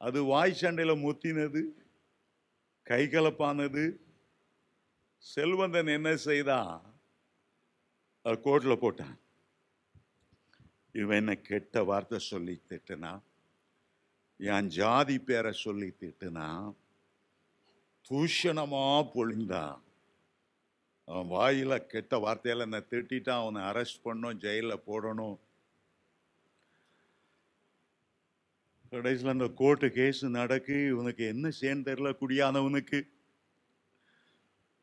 [SPEAKER 1] அது வாய் சண்டையில முத்தினது, கைகலப்பானது. செல்வந்தன் என்ன செய்தான், கோர்ட்ல போட்டான். இவன் என்ன கெட்ட வார்த்தை சொல்லி திட்டுனா, என் ஜாதி பேரை சொல்லி திட்டுனா, தூஷணமா பொழிந்தான். அவன் வாயில கெட்ட வார்த்தையில என்ன திட்டான். அவனை அரெஸ்ட் பண்ணணும், ஜெயில போடணும். கடைசியில் அந்த கோர்ட்டு கேஸ் நடக்கு. இவனுக்கு என்ன செய்யன்னு தெரியல. குடியானவனுக்கு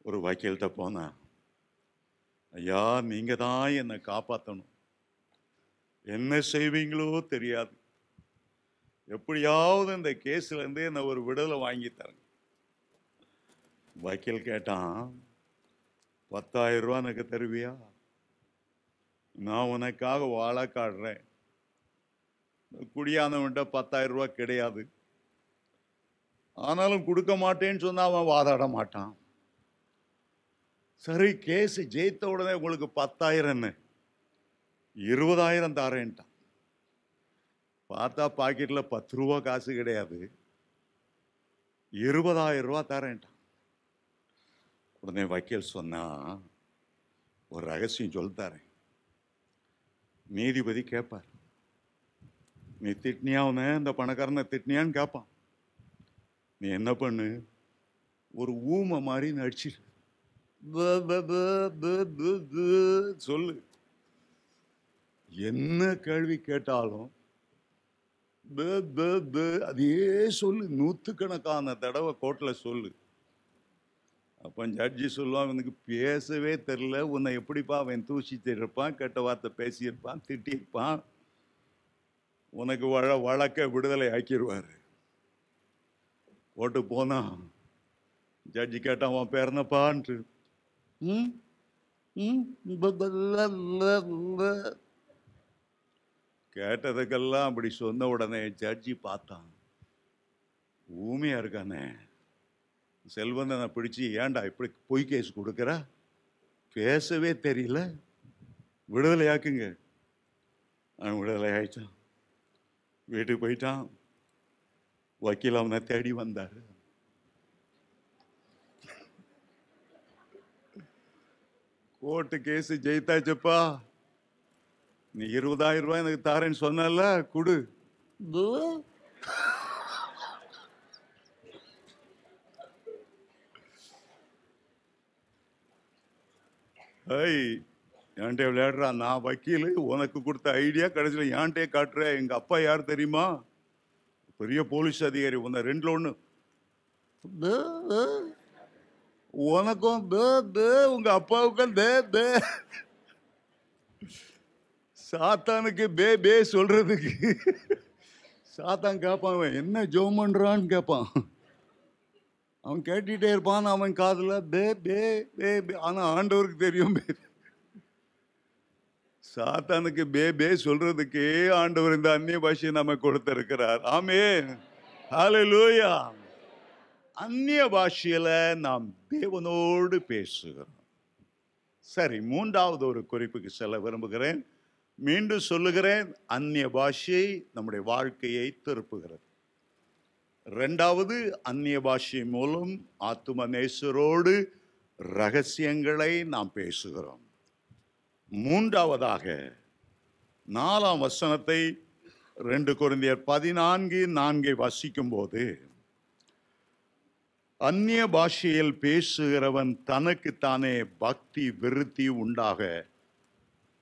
[SPEAKER 1] ஒரு வக்கீல்கிட்ட போனான். ஐயா, நீங்க தான் என்னை காப்பாற்றணும், என்ன செய்வீங்களோ தெரியாது, எப்படியாவது இந்த கேஸ்ல இருந்து என்ன ஒரு விடுதலை வாங்கி தரேன். வக்கீல் கேட்டான், 10,000 ரூபா எனக்கு தருவியா? நான் உனக்காக வாழ காடுறேன். குடியானவன்ட்ட 10,000 ரூபா கிடையாது. ஆனாலும் கொடுக்க மாட்டேன்னு சொன்னா அவன் வாதாட மாட்டான். சரி, கேஸ் ஜெயித்த உடனே உங்களுக்கு 10,000 20,000 தாரேன்ட்டான். பார்த்தா பாக்கெட்ல 10 ரூபா காசு கிடையாது. 20,000 ரூபா தாரேன்ட்டான். உடனே வக்கீல் சொன்னா, ஒரு ரகசியம் சொல்லித்தாரேன். நீதிபதி கேட்பார், நீ திட்டினியா அவனை, இந்த பணக்காரனை திட்டினியான்னு கேட்பான். நீ என்ன பண்ணு, ஒரு ஊமை மாதிரி நடிச்சிரு, சொல்லு. என்ன கேள்வி கேட்டாலும் அதே சொல்லு. 100கணக்கான தடவை கோர்ட்ல சொல்லு. அப்போ ஜட்ஜி சொல்லுவான், அவனுக்கு பேசவே தெரியல, உன்னை எப்படிப்பா அவன் தூசிட்டு இருப்பான், கெட்ட வார்த்தை பேசியிருப்பான், திட்டியிருப்பான், உனக்கு வழக்க விடுதலை ஆக்கிடுவார். ஓட்டு போனா ஜட்ஜி கேட்டான், உன் பேர் என்னப்பான்ட்டு. கேட்டதுக்கெல்லாம் அப்படி சொன்ன உடனே ஜட்ஜி பார்த்தான், ஊமையா இருக்கானே, செல்வந்தனை பிடிச்சி ஏன்டா இப்படி பொய் கேஸ் கொடுக்குற, பேசவே தெரியல, விடுதலை ஆக்குங்க. அவன் விடுதலை ஆயிட்டான், வீட்டுக்கு போயிட்டான். வக்கீல் அவனை தேடி வந்தார். கோர்ட்டு கேஸ் ஜெயித்தாச்சப்பா, நீ 20,000 ரூபாய் எனக்கு தாரேன்னு சொன்னல, குடு. ஏன்டே விளையாடுறா, நான் வக்கீல், உனக்கு கொடுத்த ஐடியா கடைசியில் ஏன்டே காட்டுற. எங்க அப்பா யார் தெரியுமா, பெரிய போலீஸ் அதிகாரி, உன்னை 2ல் 1. உனக்கும் உங்க அப்பாவுக்கும் சாத்தானுக்கு பே சொல்றதுக்கு சாத்தான் கேட்பான், என்ன ஜெபம் பண்றான்னு கேட்பான். அவன் கேட்டுட்டே இருப்பான், அவன் காதுல ஆனா ஆண்டவருக்கு தெரியும். சாத்தானுக்கு பே சொல்றதுக்கே ஆண்டவர் இந்த அந்நிய பாஷையை நம்ம கொடுத்திருக்கிறார். ஆமென், ஹல்லேலூயா. அந்நிய பாஷையில நாம் தேவனோடு பேசுகிறோம். சரி, மூன்றாவது ஒரு குறிப்புக்கு செல்ல விரும்புகிறேன். மீண்டும் சொல்லுகிறேன், அந்நிய பாஷை நம்முடைய வாழ்க்கையை திருப்புகிறது. இரண்டாவது, அந்நிய பாஷை மூலம் ஆத்தும நேசரோடு ரகசியங்களை நாம் பேசுகிறோம். மூன்றாவதாக 4ஆம் வசனத்தை 2 கொரிந்தியர் 14:4 வாசிக்கும் போது, அந்நிய பாஷையில் பேசுகிறவன் தனக்குத்தானே பக்தி விருத்தி உண்டாக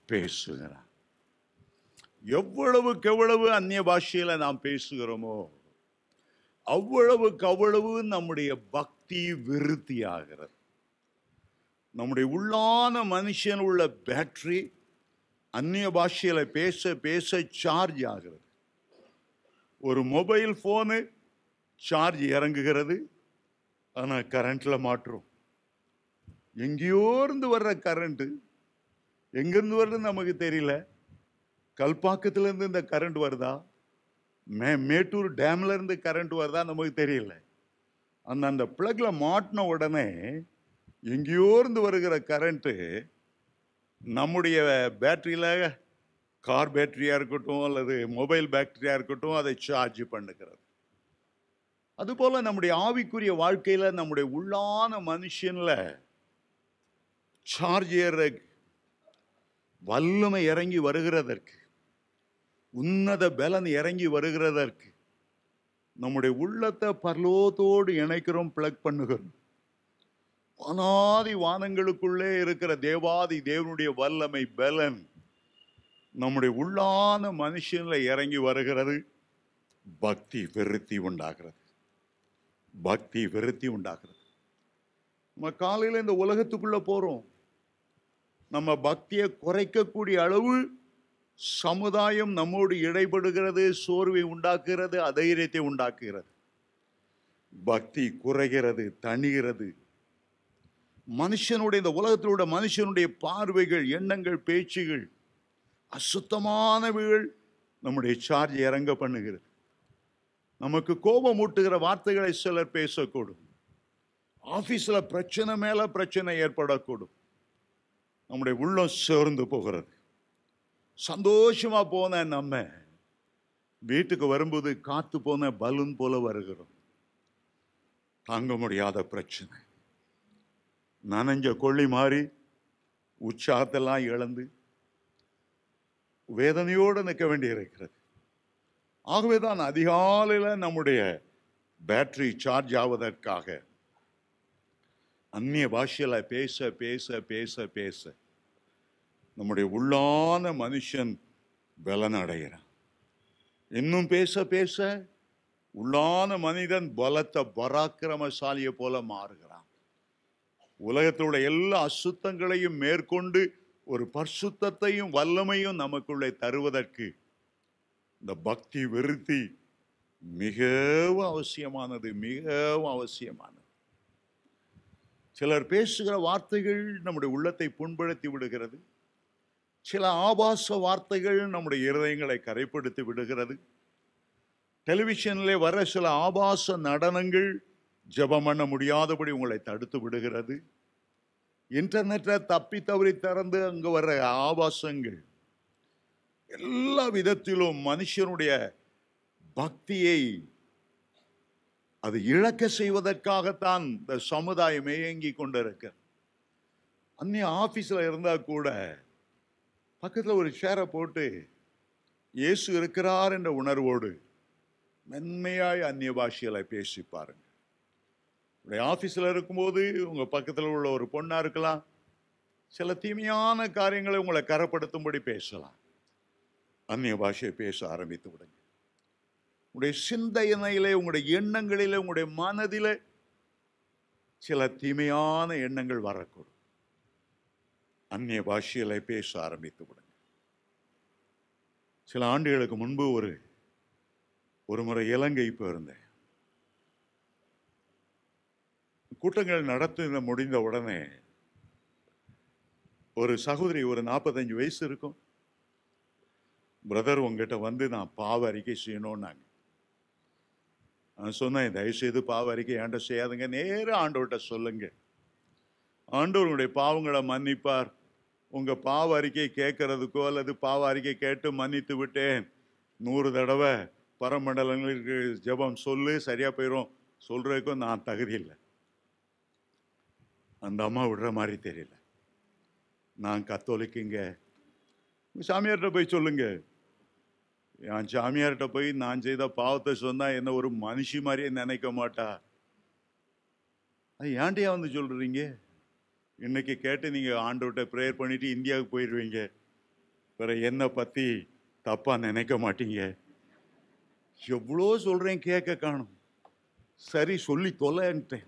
[SPEAKER 1] பேசுகிறான். எவ்வளவுக்கு எவ்வளவு அந்நிய பாஷையில நாம் பேசுகிறோமோ அவ்வளவுக்கு அவ்வளவு நம்முடைய பக்தி விருத்தி ஆகிறது. நம்முடைய உள்ளான மனுஷன் உள்ள பேட்டரி அந்நிய பாஷையில பேச பேச சார்ஜ் ஆகிறது. ஒரு மொபைல் போனு சார்ஜ் இறங்குகிறது, ஆனா கரண்ட்ல மாற்றும். எங்கேயோ இருந்து வர்ற கரண்ட் எங்கிருந்து வருதுன்னு நமக்கு தெரியல. கல்பாக்கத்துல இருந்து இந்த கரண்ட் வருதா, மேட்டூர் டேம்ல இருந்து கரண்ட் வருதா நமக்கு தெரியல. அந்த பிளக்ல மாட்டின உடனே எங்கேயோ இருந்து வருகிற கரண்ட் நம்முடைய பேட்டரியில, கார் பேட்டரியா இருக்கட்டும் அல்லது மொபைல் பேட்டரியா இருக்கட்டும், அதை சார்ஜ் பண்ணுகிறது. அதுபோல நம்முடைய ஆவிக்குரிய வாழ்க்கையில நம்முடைய உள்ளான மனுஷன்ல சார்ஜ் ஏற வல்லமை இறங்கி வருகிறதற்கு, உன்னத பலன் இறங்கி வருகிறதற்கு நம்முடைய உள்ளத்தை பரலோகத்தோடு இணைக்கிறோம், பிளக் பண்ணுகிறோம். அனாதி வானங்களுக்குள்ளே இருக்கிற தேவாதி தேவனுடைய வல்லமை பலன் நம்முடைய உள்ளான மனுஷன்ல இறங்கி வருகிறது. பக்தி விருத்தி உண்டாகிறது. பக்தி விருத்தி உண்டாகிறது. நம்ம காலையில் இந்த உலகத்துக்குள்ள போறோம். நம்ம பக்தியை குறைக்கக்கூடிய அளவு சமுதாயம் நம்மோடு இடைபடுகிறது, சோர்வை உண்டாக்குகிறது, அதைரியத்தை உண்டாக்குகிறது. பக்தி குறைகிறது, தணிகிறது. மனுஷனுடைய, இந்த உலகத்திலோட மனுஷனுடைய பார்வைகள், எண்ணங்கள், பேச்சுகள் அசுத்தமானவைகள் நம்முடைய சார்ஜ் இறங்க பண்ணுகிறது. நமக்கு கோபம் ஊட்டுகிற வார்த்தைகளை சிலர் பேசக்கூடும். ஆபீஸ்ல பிரச்சனை மேல பிரச்சனை ஏற்படக்கூடும். நம்முடைய உள்ளம் சோர்ந்து போகிறது. சந்தோஷமா போன நம்ம வீட்டுக்கு வரும்போது காத்து போன பலூன் போல வருகிறோம். தாங்க முடியாத பிரச்சனை, நனைஞ்ச கொள்ளி மாறி உற்சாகத்தெல்லாம் இழந்து வேதனையோடு நிற்க வேண்டி இருக்கிறது. ஆகவேதான் அதிகாலையில் நம்முடைய பேட்டரி சார்ஜ் ஆவதற்காக அந்நிய பாஷையில பேச பேச பேச பேச நம்முடைய உள்ளான மனுஷன் பலன் அடைகிறான். இன்னும் பேச பேச உள்ளான மனிதன் பலத்த பராக்கிரமசாலியை போல மாறுகிறான். உலகத்தோட எல்லா அசுத்தங்களையும் மேற்கொண்டு ஒரு பரிசுத்தத்தையும் வல்லமையும் நமக்குள்ளே தருவதற்கு இந்த பக்தி விருத்தி மிகவும் அவசியமானது, மிகவும் அவசியமானது. சிலர் பேசுகிற வார்த்தைகள் நம்முடைய உள்ளத்தை புண்படுத்தி விடுகிறது. சில ஆபாச வார்த்தைகள் நம்முடைய இருதயங்களை கரைப்படுத்தி விடுகிறது. டெலிவிஷன்ல வர சில ஆபாச நடனங்கள் ஜெபம் பண்ண முடியாதபடி உங்களை தடுத்து விடுகிறது. இன்டர்நெட்டை தப்பி தவறி திறந்து அங்கு வர்ற ஆபாசங்கள் எல்லா விதத்திலும் மனுஷனுடைய பக்தியை அது இழக்க செய்வதற்காகத்தான் இந்த சமுதாயம் ஏங்கி கொண்டிருக்க. அன்னைய ஆபீஸ்ல இருந்தா கூட பக்கத்துல ஒரு சேரை போட்டு இயேசு இருக்கிறார் என்ற உணர்வோடு மென்மையாய் அந்நிய பாஷையில பேசி பாருங்க. ஆபீஸ்ல இருக்கும்போது உங்க பக்கத்தில் உள்ள ஒரு பொண்ணா இருக்கலாம், சில தீமையான காரியங்களை உங்களை கரப்படுத்தும்படி பேசலாம். அந்நிய பாஷையை பேச ஆரம்பித்து விடுங்க. உங்களுடைய சிந்தனையிலே, உங்களுடைய எண்ணங்களிலே, உங்களுடைய மனதிலே சில தீமையான எண்ணங்கள் வரக்கூடும். அந்நிய பாஷையில பேச ஆரம்பித்து விடுங்க. சில ஆண்டுகளுக்கு முன்பு ஒரு முறை இலங்கை போயிருந்தேன். கூட்டங்கள் நடத்த முடிந்த உடனே ஒரு சகோதரி, ஒரு 45 வயசு இருக்கும், பிரதர் உங்ககிட்ட வந்து நான் பாவ அறிக்கை செய்யணும்னாங்க. நான் சொன்னேன், தயவுசெய்து பாவ அறிக்கை ஏன்ட்ட செய்யாதுங்க, நேரம் ஆண்டவர்கிட்ட சொல்லுங்க, ஆண்டவருடைய பாவங்களை மன்னிப்பார். உங்க பாவ அறிக்கை கேட்கறதுக்கோ அல்லது பாவ அறிக்கை கேட்டு மன்னித்து விட்டேன் 100 தடவை பரமண்டலங்களுக்கு ஜெபம் சொல்லு, சரியா போயிடும் சொல்றதுக்கும் நான் தகுதி இல்லை. அந்த அம்மா விடுற மாதிரி தெரியல. நான் கத்தோலிக்குங்க, சாமியார்கிட்ட போய் சொல்லுங்க. என் சாமியார்கிட்ட போய் நான் செய்த பாவத்தை சொன்னா என்ன ஒரு மனுஷி மாதிரியே நினைக்க மாட்டா. அது ஏன்டையா வந்து சொல்றீங்க? இன்னைக்கு கேட்டு நீங்க ஆண்டவர்கிட்ட ப்ரேயர் பண்ணிட்டு இந்தியாவுக்கு போயிடுவீங்க, வேற என்னை பத்தி தப்பா நினைக்க மாட்டீங்க. எவ்வளோ சொல்றேன், கேட்க காணும். சரி சொல்லி தொலைன்ட்டேன்.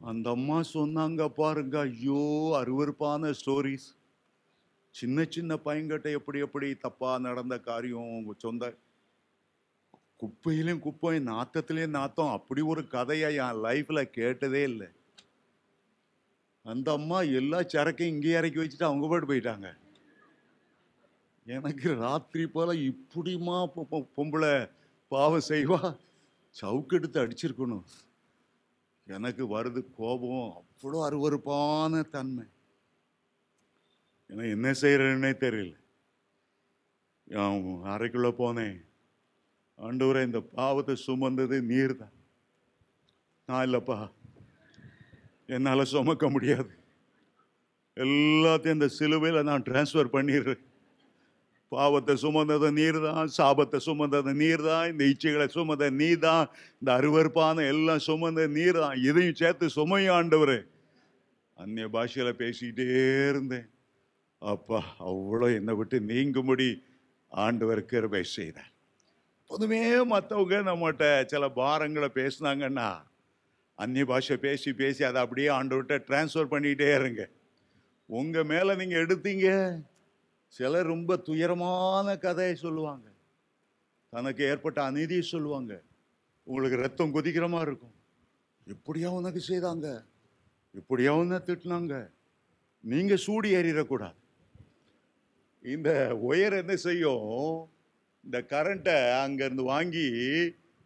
[SPEAKER 1] அந்த அம்மா சொன்னாங்க பாருங்க, ஐயோ அருவருப்பான ஸ்டோரிஸ். சின்ன சின்ன பையன்கிட்ட எப்படி எப்படி தப்பா நடந்த காரியம், உங்க சொந்த குப்பையிலையும் குப்பை, நாத்தத்திலையும் நாத்தம், அப்படி ஒரு கதையை என் லைஃப்ல கேட்டதே இல்லை. அந்த அம்மா எல்லா சரக்கையும் இங்கே இறக்கி வச்சுட்டு அவங்க பாட்டு போயிட்டாங்க. எனக்கு ராத்திரி போல இப்படிமா பொம்பளை பாவம் செய்வா, சவுக்கெடுத்து அடிச்சிருக்கணும். எனக்கு வருது கோபம், அவ்வளோ அருவருப்பான தன்மை. எனக்கு என்ன செய்யறேன்னே தெரியல. அறைக்குள்ள போனேன், ஆண்டவரே இந்த பாவத்தை சுமந்தது நீர் தான், நான் இல்லப்பா, என்னால சுமக்க முடியாது, எல்லாத்தையும் இந்த சிலுவையில் நான் டிரான்ஸ்ஃபர் பண்ணிடுறேன். பாவத்தை சுமந்தது நீர் தான், சாபத்தை சுமந்தது நீர் தான், இந்த இச்சைகளை சுமந்த நீ தான், இந்த அருவருப்பான எல்லாம் சுமந்த நீர் தான், இதையும் சேர்த்து சுமையும் ஆண்டவரே. அந்நிய பாஷையில பேசிக்கிட்டே இருந்தேன். அப்பா அவ்வளோ என்னை விட்டு நீங்கும்படி ஆண்டவர் கிருபை செய்தார். பொதுவே மற்றவங்க நம்மகிட்ட சில பாரங்களை பேசினாங்கன்னா அந்நிய பாஷை பேசி பேசி அதை அப்படியே ஆண்டவர்கிட்ட டிரான்ஸ்ஃபர் பண்ணிக்கிட்டே இருங்க. உங்க மேல நீங்க எடுத்தீங்க. சிலர் ரொம்ப துயரமான கதையை சொல்லுவாங்க, தனக்கு ஏற்பட்ட அநீதியை சொல்லுவாங்க. உங்களுக்கு ரத்தம் கொதிக்கிற மாதிரி இருக்கும். எப்படியா உனக்கு செய்தாங்க, எப்படியா உன்னை திட்டினாங்க. நீங்க சூடி ஏறிடக்கூடாது. இந்த ஒயர் என்ன செய்யும், இந்த கரண்ட்டை அங்கிருந்து வாங்கி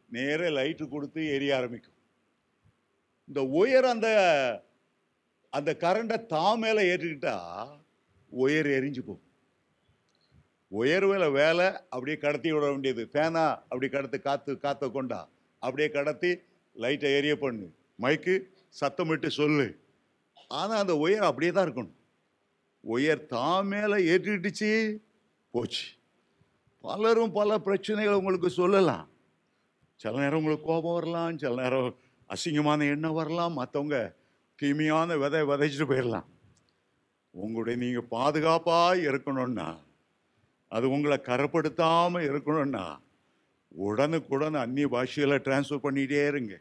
[SPEAKER 1] நேர லைட்டு கொடுத்து எரிய ஆரம்பிக்கும். இந்த ஒயர் அந்த கரண்ட்டை தான் மேல ஏற்றிக்கிட்டா ஒயர் எரிஞ்சு போகும். ஒயர் வேலை அப்படியே கடத்தி விட வேண்டியது. ஃபேனா அப்படி கடத்து, காத்த கொண்டா அப்படியே கடத்தி லைட்டை எரிய பண்ணு, மைக்கு சத்தமிட்டு சொல்லு. ஆனா அந்த ஒயர் அப்படியே தான் இருக்கணும். ஒயர் தான் மேல ஏற்றிட்டுச்சு, போச்சு. பலரும் பல பிரச்சனைகளை உங்களுக்கு சொல்லலாம். சில நேரம் உங்களுக்கு கோபம் வரலாம், சில நேரம் அசிங்கமான எண்ணம் வரலாம், மற்றவங்க தீமையான விதைச்சிட்டு போயிடலாம். உங்களுடைய நீங்க பாதுகாப்பா இருக்கணும்னா, அது உங்களை கரப்படுத்தாம இருக்கணும்னா உடனுக்குடன் அந்நிய பாஷையில டிரான்ஸ்ஃபர் பண்ணிட்டே இருங்க.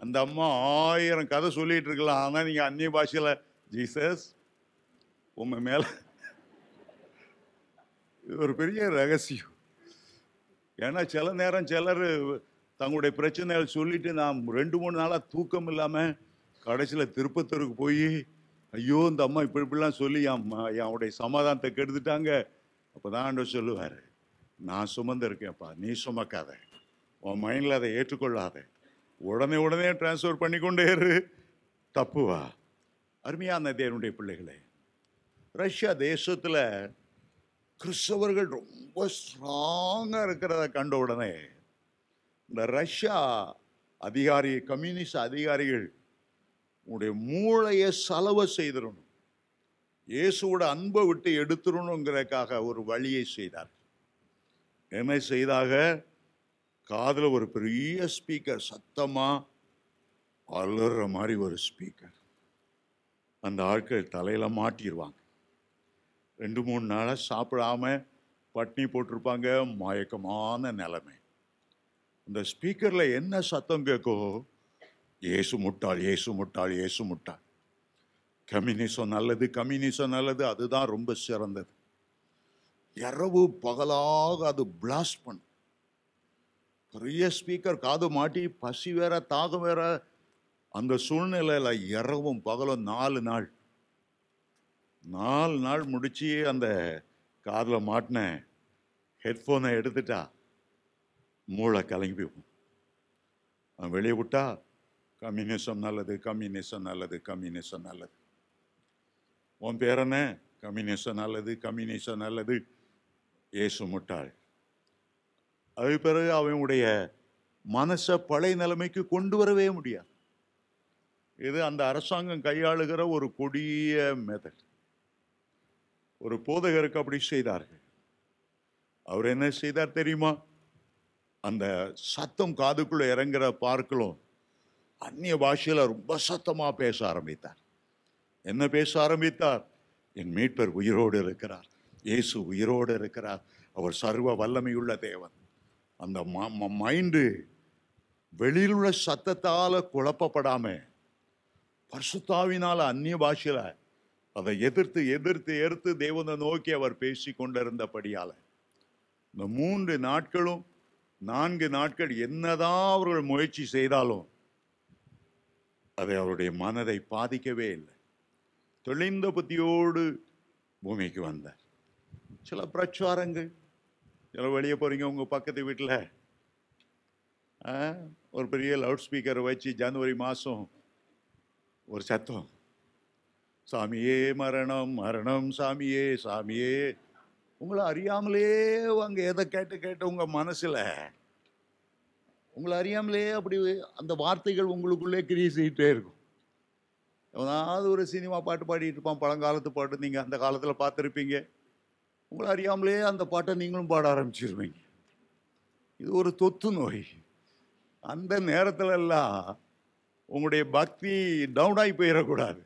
[SPEAKER 1] அந்த அம்மா 1000 கதை சொல்லிட்டு இருக்கலாம், ஆனா நீங்க அந்நிய பாஷையில ஜீசஸ் உங்க மேல, இது ஒரு பெரிய ரகசியம். ஏன்னா சில நேரம் சிலர் தங்களுடைய பிரச்சனைகள் சொல்லிட்டு நான் 2-3 நாளா தூக்கம் இல்லாம கடைசியில் திருப்பத்தூருக்கு போய் ஐயோ இந்த அம்மா இப்படிலாம் சொல்லி அவனுடைய சமாதானத்தை கெடுத்துட்டாங்க. அப்போதான் ஆண்டவர் சொல்லுவார், நான் சுமந்திருக்கேன்ப்பா, நீ சுமக்காத, உன் மைண்டில் அதை ஏற்றுக்கொள்ளாத, உடனே டிரான்ஸ்ஃபர் பண்ணிக்கொண்டே இரு, தப்புவா. அருமையான தேவனுடைய பிள்ளைகளே, ரஷ்யா தேசத்தில் கிறிஸ்தவர்கள் ரொம்ப ஸ்ட்ராங்காக இருக்கிறத கண்ட உடனே இந்த ரஷ்யா அதிகாரி, கம்யூனிஸ்ட் அதிகாரிகள் உங்களுடைய மூளையை சலவை செய்திடணும், இயேசுவோட அன்பை விட்டு எடுத்துடணுங்கிறதுக்காக ஒரு வழியை செய்தார். என்ன செய்தாக, காதில் ஒரு பெரிய ஸ்பீக்கர், சத்தமா அலற மாதிரி ஒரு ஸ்பீக்கர், அந்த ஆட்கள் தலையில மாட்டிடுவாங்க. 2-3 நாளாக சாப்பிடாம பட்னி போட்டிருப்பாங்க, மயக்கமான நிலைமை. இந்த ஸ்பீக்கர்ல என்ன சத்தம் கேட்கும், இயேசு முட்டாள், இயேசு முட்டாள், இயேசு முட்டாள். கம்யூனிசம் நல்லது, கம்யூனிசம் நல்லது, அதுதான் ரொம்ப சிறந்தது. இரவு பகலாக அது பிளாஸ்ட் பண்ணும். பெரிய ஸ்பீக்கர் காது மாட்டி, பசி வேற தாகம் வேற. அந்த சூழ்நிலையில இரவும் பகலும் 4 நாள் முடிச்சு அந்த காதில் மாட்டின ஹெட்ஃபோனை எடுத்துட்டா மூளை கலங்கி போகும். வெளியே விட்டா கம்யூனிசம் நல்லது, கம்யூனிசம் நல்லது, கம்யூனிசம் நல்லது. உன் பேர் என்ன? கம்யூனிசம் நல்லது, கம்யூனிசம் நல்லது. இயேசு முட்டாள். அது பிறகு அவனுடைய மனசை பழைய நிலைமைக்கு கொண்டு வரவே முடியாது. இது அந்த அரசாங்கம் கையாளுகிற ஒரு கொடிய மெத்தட். ஒரு போதகருக்கு அப்படி செய்தார்கள். அவர் என்ன செய்தார் தெரியுமா? அந்த சத்தம் காதுக்குள்ள இறங்குற பார்க்கலும் அந்நிய பாஷையில ரொம்ப சத்தமா பேச ஆரம்பித்தார். என்ன பேச ஆரம்பித்தார்? என் மீட்பர் உயிரோடு இருக்கிறார், இயேசு உயிரோடு இருக்கிறார், அவர் சர்வ வல்லமையுள்ள தேவன். அந்த மைண்டு வெளியில் உள்ள சத்தத்தால குழப்பப்படாம பரிசுத்தாவினால அந்நிய பாஷையில அதை எதிர்த்து தேவனை நோக்கி அவர் பேசி கொண்டிருந்தபடியால இந்த 3 நாட்களும் 4 நாட்கள் என்னதான் அவர்கள் முயற்சி செய்தாலும் அதை அவருடைய மனதை பாதிக்கவே இல்லை. தெளிந்த புத்தியோடு பூமிக்கு வந்தார். சில பிரச்சாரங்கள், சில வெளியே போறீங்க, உங்க பக்கத்து வீட்டில் ஒரு பெரிய லவுட் ஸ்பீக்கரை வச்சு ஜனவரி மாதம் ஒரு சத்தம், சாமியே மரணம் மரணம், சாமியே சாமியே. உங்களை அறியாமலே அங்கே எதை கேட்டு உங்க மனசுல உங்களை அறியாமலே அப்படி அந்த வார்த்தைகள் உங்களுக்குள்ளே கிரியை செய்யிட்டே இருக்கும். எவனாவது ஒரு சினிமா பாட்டு பாடிட்டு இருப்பான், பழங்காலத்து பாட்டு, நீங்கள் அந்த காலத்தில் பார்த்துருப்பீங்க. உங்களை அறியாமலே அந்த பாட்டை நீங்களும் பாட ஆரம்பிச்சிருவீங்க. இது ஒரு தொத்து நோய். அந்த நேரத்துல எல்லாம் உங்களுடைய பக்தி டவுன் ஆகி போயிடக்கூடாது.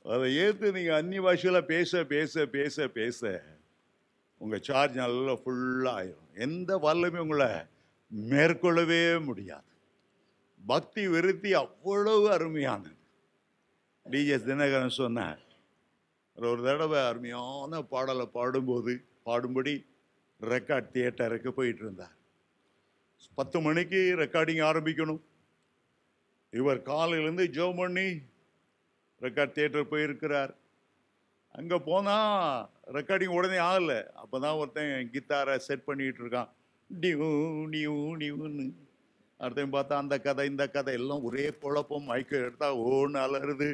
[SPEAKER 1] அதை ஏற்று நீங்கள் அந்நிய பாஷையில் பேச பேச பேச பேச உங்கள் சார்ஜ் நல்லா ஃபுல்லாக ஆயிரும். எந்த வல்லமே உங்களை மேற்கொள்ளவே முடியாது. பக்தி விருத்தி அவ்வளவு அருமையானது. டிஜிஎஸ் தினகரன் சொன்னார், ஒரு தடவை அருமையான பாடலை பாடும்படி ரெக்கார்ட் தியேட்டருக்கு போயிட்டு இருந்தார். 10 மணிக்கு ரெக்கார்டிங் ஆரம்பிக்கணும். இவர் காலையிலேருந்து ஜெபம் பண்ணி ரெக்கார்ட் தியேட்டர் போயிருக்கிறார். அங்கே போனால் ரெக்கார்டிங் உடனே ஆகலை. அப்போ தான் ஒருத்தன் கித்தாரை செட் பண்ணிகிட்டு இருக்கான், டியூ டியூ டியூன்னு. அடுத்தையும் பார்த்தா அந்த கதை இந்த கதை எல்லாம் ஒரே குழப்பம். மைக்கு எடுத்தால் ஓன்னு அலறுது.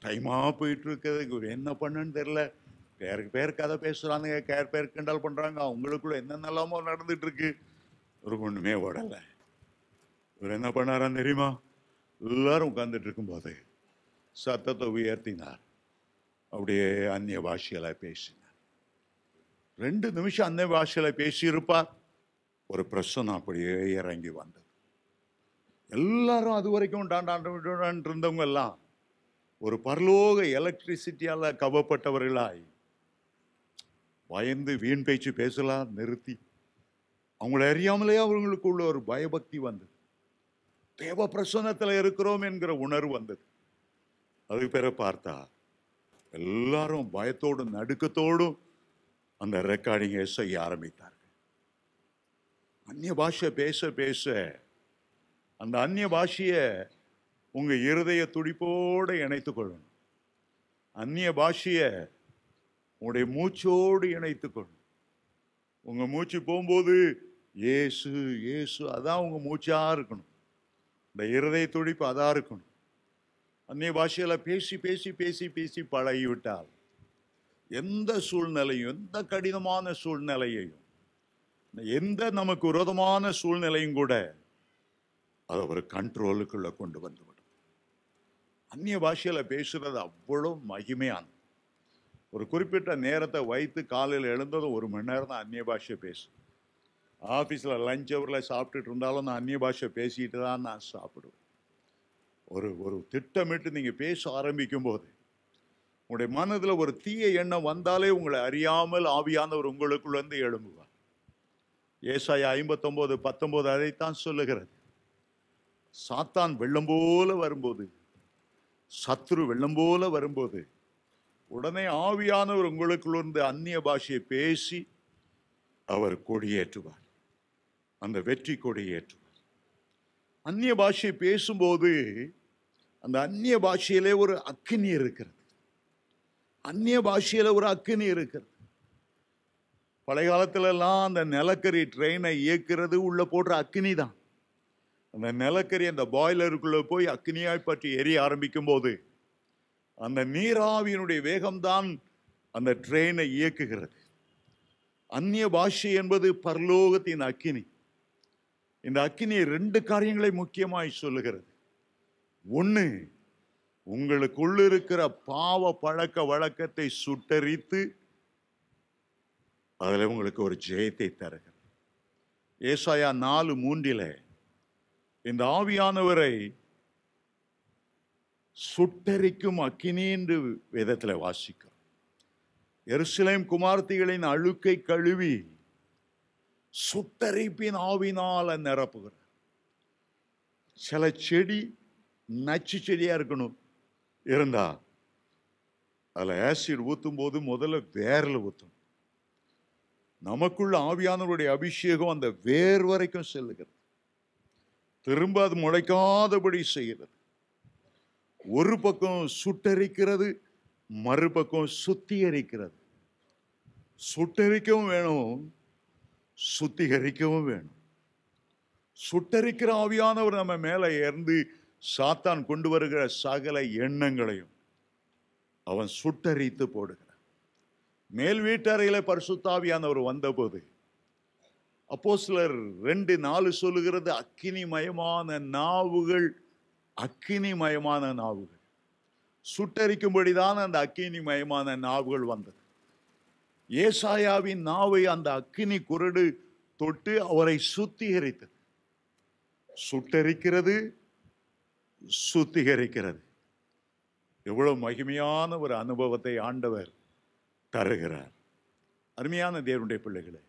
[SPEAKER 1] டைமாக போயிட்டுருக்குது. இவர் என்ன பண்ணுன்னு தெரில. பேருக்கு கதை பேசுகிறானுங்க, பேர் கிண்டல் பண்ணுறாங்க. அவங்களுக்குள்ள என்னென்னலாமோ நடந்துகிட்ருக்கு. ஒரு ஒன்றுமே ஓடலை. இவர் என்ன பண்ணாரான்னு தெரியுமா? எல்லாரும் உட்கார்ந்துட்டு இருக்கும்போது சத்தத்தை உயர்த்தினார். அப்படியே அந்நிய பாஷையில பேசினார். 2 நிமிஷம் அந்நிய பாஷையில பேசியிருப்பார். ஒரு பிரசனம் அப்படியே இறங்கி வந்தது. எல்லாரும் அது வரைக்கும் டாண்டான் இருந்தவங்க எல்லாம் ஒரு பரலோக எலக்ட்ரிசிட்டியால கவப்பட்டவர்களாய் பயந்து வீண் பேச்சு பேசலாம் நிறுத்தி அவங்களை அறியாமலே அவர்களுக்குள்ள ஒரு பயபக்தி வந்தது. தேவ பிரசன்னத்தில் இருக்கிறோம் என்கிற உணர்வு வந்தது. அதுக்கு பிறகு பார்த்தா எல்லாரும் பயத்தோடும் நடுக்கத்தோடும் அந்த ரெக்கார்டிங்கை செய்ய ஆரம்பித்தார்கள். அந்நிய பாஷை பேச பேச அந்த அந்நிய பாஷையை உங்க இருதய துடிப்போடு இணைத்துக் கொள்ளணும். அந்நிய பாஷையை உங்களுடைய மூச்சோடு இணைத்துக் கொள்ளணும். உங்க மூச்சு போகும்போது இயேசு இயேசு அதான் உங்க மூச்சா இருக்கணும். இந்த இருதய துடிப்பு அதான் இருக்கணும். அந்நிய பாஷையில பேசி பேசி பேசி பேசி பழகிவிட்டால் எந்த சூழ்நிலையும், எந்த கடினமான சூழ்நிலையையும், எந்த நமக்கு விரோதமான சூழ்நிலையும் கூட அதை ஒரு கண்ட்ரோலுக்குள்ள கொண்டு வந்துவிடும். அந்நிய பாஷையில பேசுறது அவ்வளவு மகிமையானது. ஒரு குறிப்பிட்ட நேரத்தை வைத்து காலையில் எழுந்ததும் 1 மணி நேரம் தான் அந்நிய பாஷை பேசும். ஆஃபீஸில் லஞ்ச் ஹவரில் சாப்பிட்டுட்டு இருந்தாலும் நான் அந்நிய பாஷை பேசிட்டு தான் நான் சாப்பிடுவேன். ஒரு திட்டமிட்டு நீங்கள் பேச ஆரம்பிக்கும் போது உங்களுடைய மனதில் ஒரு தீய எண்ணம் வந்தாலே உங்களை அறியாமல் ஆவியானவர் உங்களுக்குள்ளேருந்து எழும்புவார். ஏசாயா 59:19 அதைத்தான் சொல்லுகிறது. சாத்தான் வெள்ளம் போல வரும்போது, சத்துரு வெள்ளம் போல வரும்போது, உடனே ஆவியானவர் உங்களுக்குள்ள இருந்து அந்நிய பாஷையை பேசி அவர் கொடியேற்றுவார். அந்த வெற்றி கொடியேற்றுவார். அந்நிய பாஷை பேசும்போது அந்த அந்நிய பாஷையிலே ஒரு அக்கினி இருக்கிறது. அந்நிய பாஷையில ஒரு அக்கினி இருக்கிறது. பழைய காலத்துல எல்லாம் அந்த நிலக்கரி ட்ரெயினை இயக்கிறது உள்ள போடுற அக்கினி தான். அந்த நிலக்கரி அந்த பாய்லருக்குள்ள போய் அக்கினியாய் பற்றி எரிய ஆரம்பிக்கும் போது அந்த நீராவியினுடைய வேகம்தான் அந்த ட்ரெயினை இயக்குகிறது. அந்நிய பாஷை என்பது பரலோகத்தின் அக்கினி. இந்த அக்கினி 2 காரியங்களை முக்கியமாய் சொல்லுகிறது. ஒன்று, உங்களுக்குள்ள இருக்கிற பாவ பழக்க வழக்கத்தை சுட்டரித்து அதில் உங்களுக்கு ஒரு ஜெயத்தை தருகிறது. ஏசாயா 4:3 இந்த ஆவியானவரை சுட்டரிக்கும் அக்கினி என்று வேதத்தில் வாசிக்கிறோம். எருசலேம் குமார்த்திகளின் அழுக்கை கழுவி சுட்டரிப்பின் ஆவினால் நிரப்புகிறார். சில செடி நச்சு செடியா இருக்கணும் இருந்தா அதுல ஆசிட் ஊத்தும் போது முதல்ல வேர்ல ஊத்தும். நமக்குள்ள ஆவியானவருடைய அபிஷேகம் அந்த வேர் வரைக்கும் செல்லுகிறது. திரும்ப அது முளைக்காதபடி செய்கிறது. ஒரு பக்கம் சுட்டரிக்கிறது, மறுபக்கம் சுத்திகரிக்கிறது. சுட்டரிக்கவும் வேணும், சுத்திகரிக்கவும் வேணும். சுட்டரிக்கிற ஆவியானவர் நம்ம மேல இருந்து சாத்தான் கொண்டு வருகிற சகல எண்ணங்களையும் அவன் சுட்டரித்து போடுகிறான். மேல் வீட்டறையில பரிசுத்தாவியானவர் வந்தபோது அப்போஸ்தலர் 2:4 சொல்லுகிறது, அக்கினிமயமான நாவுகள், அக்கினிமயமான நாவுகள். சுட்டரிக்கும்படிதான் அந்த அக்கினிமயமான நாவுகள் வந்தது. ஏசாயாவின் நாவை அந்த அக்கினி குரடு தொட்டு அவரை சுத்திகரித்தது. சுட்டரிக்கிறது, சுத்திகரிக்கிறது. எவ்வளவு மகிமையான ஒரு அனுபவத்தை ஆண்டவர் தருகிறார். அருமையான தேவனுடைய பிள்ளைகளே,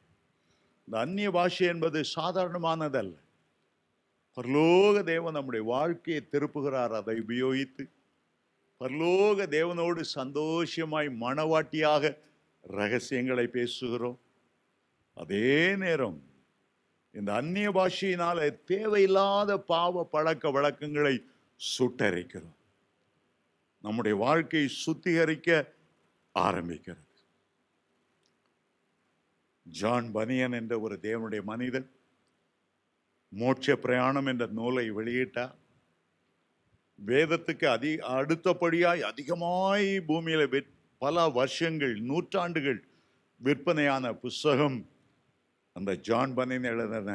[SPEAKER 1] இந்த அந்நிய பாஷை என்பது சாதாரணமானதல்ல. பரலோக தேவன் நம்முடைய வாழ்க்கையை திருப்புகிறார். அதை உபயோகித்து பரலோக தேவனோடு சந்தோஷமாய் மனவாட்டியாக ரகசியங்களை பேசுகிறோம். அதே நேரம் இந்த அந்நிய பாஷையினால தேவையில்லாத பாவ பழக்க வழக்கங்களை சுட்டரிக்கிறோம். நம்முடைய வாழ்க்கையை சுத்திகரிக்க ஆரம்பிக்கிறது. ஜான் பனியன் என்ற ஒரு தேவனுடைய மனிதன் மோட்ச பிரயாணம் என்ற நூலை வெளியிட்டார். வேதத்துக்கு அடுத்தபடியாய் அதிகமாய் பூமியில பல வருஷங்கள், நூற்றாண்டுகள் விற்பனையான புஸ்தகம் அந்த ஜான் பனியன் எழுதின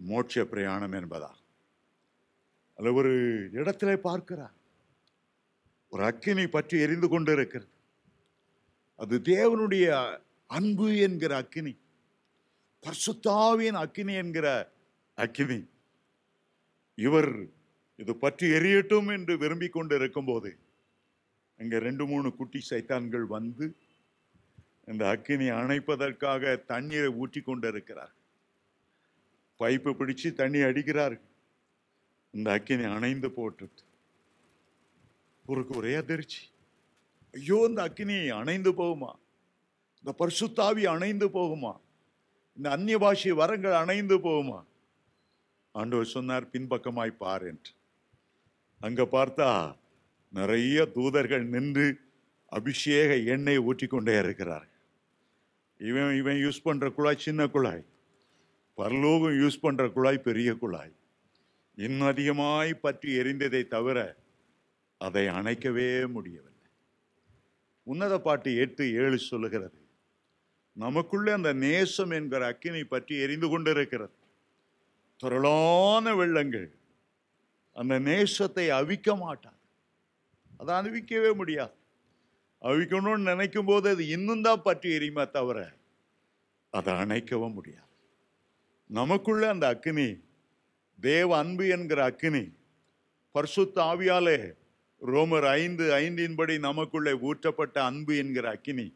[SPEAKER 1] மோட்ச பிரயாணம் என்பதா. அல்ல ஒரு இடத்துல பார்க்கிறார், ஒரு அக்கினி பற்றி எரிந்து கொண்டு இருக்கிறது. அது தேவனுடைய அன்பு என்கிற அக்கினி, பரிசுத்தாவின் அக்கினி என்கிற அக்கினி. இவர் இது பற்றி எரியட்டும் என்று விரும்பிக் கொண்டு இருக்கும் போது அங்க 2-3 குட்டி சைத்தான்கள் வந்து இந்த அக்கினி அணைப்பதற்காக தண்ணீரை ஊற்றி கொண்டு இருக்கிறார். பைப்பு பிடிச்சு தண்ணி அடிக்கிறார்கள். இந்த அக்கினி அணைந்து போட்டு ஒரே அதிர்ச்சி. ஐயோ, இந்த அக்கினி அணைந்து போகுமா? இந்த பரிசுத்தாவி அணைந்து போகுமா? இந்த அந்நிய பாஷை வரங்கள் அணைந்து போகுமா? ஆண்டவர் சொன்னார், பின்பக்கமாய் பார் என்று. அங்க பார்த்தா நிறைய தூதர்கள் நின்று அபிஷேக எண்ணெய் ஊற்றி கொண்டே இருக்கிறார்கள். இவன் யூஸ் பண்ற குழாய் சின்ன குழாய், பரலோகம் யூஸ் பண்ற குழாய் பெரிய குழாய். இன்னும் அதிகமாய் பற்றி எரிந்ததை தவிர அதை அணைக்கவே முடியவில்லை. உன்னத பாட்டு 8:7 சொல்லுகிறது, நமக்குள்ளே அந்த நேசம் என்கிற அக்கினி பற்றி எரிந்து கொண்டிருக்கிறது. திரளான வெள்ளங்கள் அந்த நேசத்தை அவிக்க மாட்டாது. அதை அவிக்கவே முடியாது. அவிக்கணும்னு நினைக்கும் போது அது இன்னும் தான் பற்றி எரியுமே தவிர அதை அணைக்கவும் முடியாது. நமக்குள்ள அந்த அக்கினி, தேவ அன்பு என்கிற அக்கினி, பரிசுத்த ஆவியாலே ரோமர் 5:5 நமக்குள்ளே ஊற்றப்பட்ட அன்பு என்கிற அக்கினி,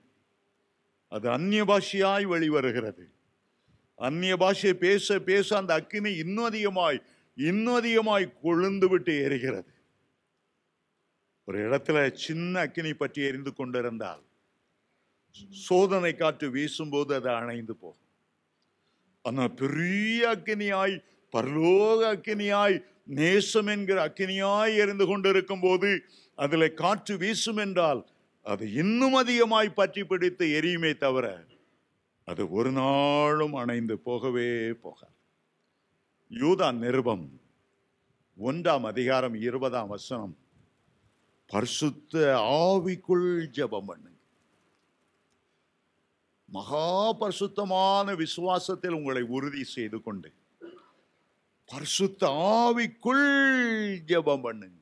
[SPEAKER 1] அது அந்நிய பாஷையாய் வெளிவருகிறது. அந்நிய பாஷை பேச பேச அந்த அக்கினி இன்னும் அதிகமாய் இன்னும் அதிகமாய் கொழுந்து விட்டு எரிகிறது. ஒரு இடத்துல சின்ன அக்கினி பற்றி எரிந்து கொண்டிருந்தால் சோதனை காற்று வீசும்போது அது அணைந்து போகும். ஆனால் பெரிய அக்கினியாய், பரலோக அக்கினியாய், நேசம் என்கிற அக்கினியாய் எரிந்து கொண்டிருக்கும் போது அதுல காற்று வீசும் என்றால் அது இன்னும் அதிகமாய் பற்றி பிடித்து எரியுமே தவிர அது ஒரு நாளும் அணைந்து போகவே போகாது. யூதா நிருபம் 1 அதிகாரம் 20 பரிசுத்த ஆவிக்குள் ஜெபம் பண்ணுங்க. மகா பரிசுத்தமான விசுவாசத்தில் உங்களை உறுதி செய்து கொண்டு பரிசுத்த ஆவிக்குள் ஜெபம் பண்ணுங்க.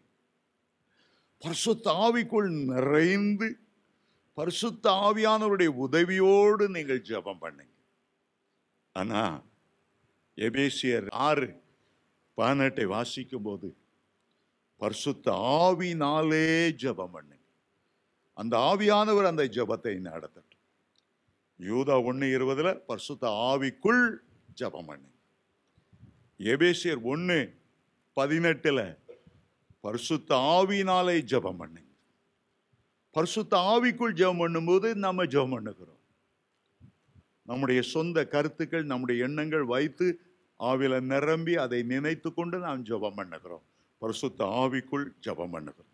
[SPEAKER 1] பரிசுத்த ஆவிக்குள் நிறைந்து பரிசுத்த ஆவியானவருடைய உதவியோடு நீங்கள் ஜெபம் பண்ணுங்க. ஆனா எபேசியர் 6:18 வாசிக்கும் போது பரிசுத்த ஆவினாலே ஜெபம் பண்ணுங்க. அந்த ஆவியானவர் அந்த ஜெபத்தை நடத்தட்டும். யூதா 1:20 பரிசுத்த ஆவிக்குள் ஜெபம் பண்ணுங்க. எபேசியர் 1:18 பரிசுத்த ஆவினாலே ஜெபம் பண்ணுங்க. பரிசுத்த ஆவிக்குள் ஜெபம் பண்ணும்போது நம்ம ஜெபம் பண்ணுகிறோம். நம்முடைய சொந்த கருத்துக்கள், நம்முடைய எண்ணங்கள் வைத்து ஆவில நிரம்பி அதை நினைத்து கொண்டு நாம் ஜெபம் பண்ணுகிறோம். பரிசுத்த ஆவிக்குள் ஜெபம் பண்ணுகிறோம்.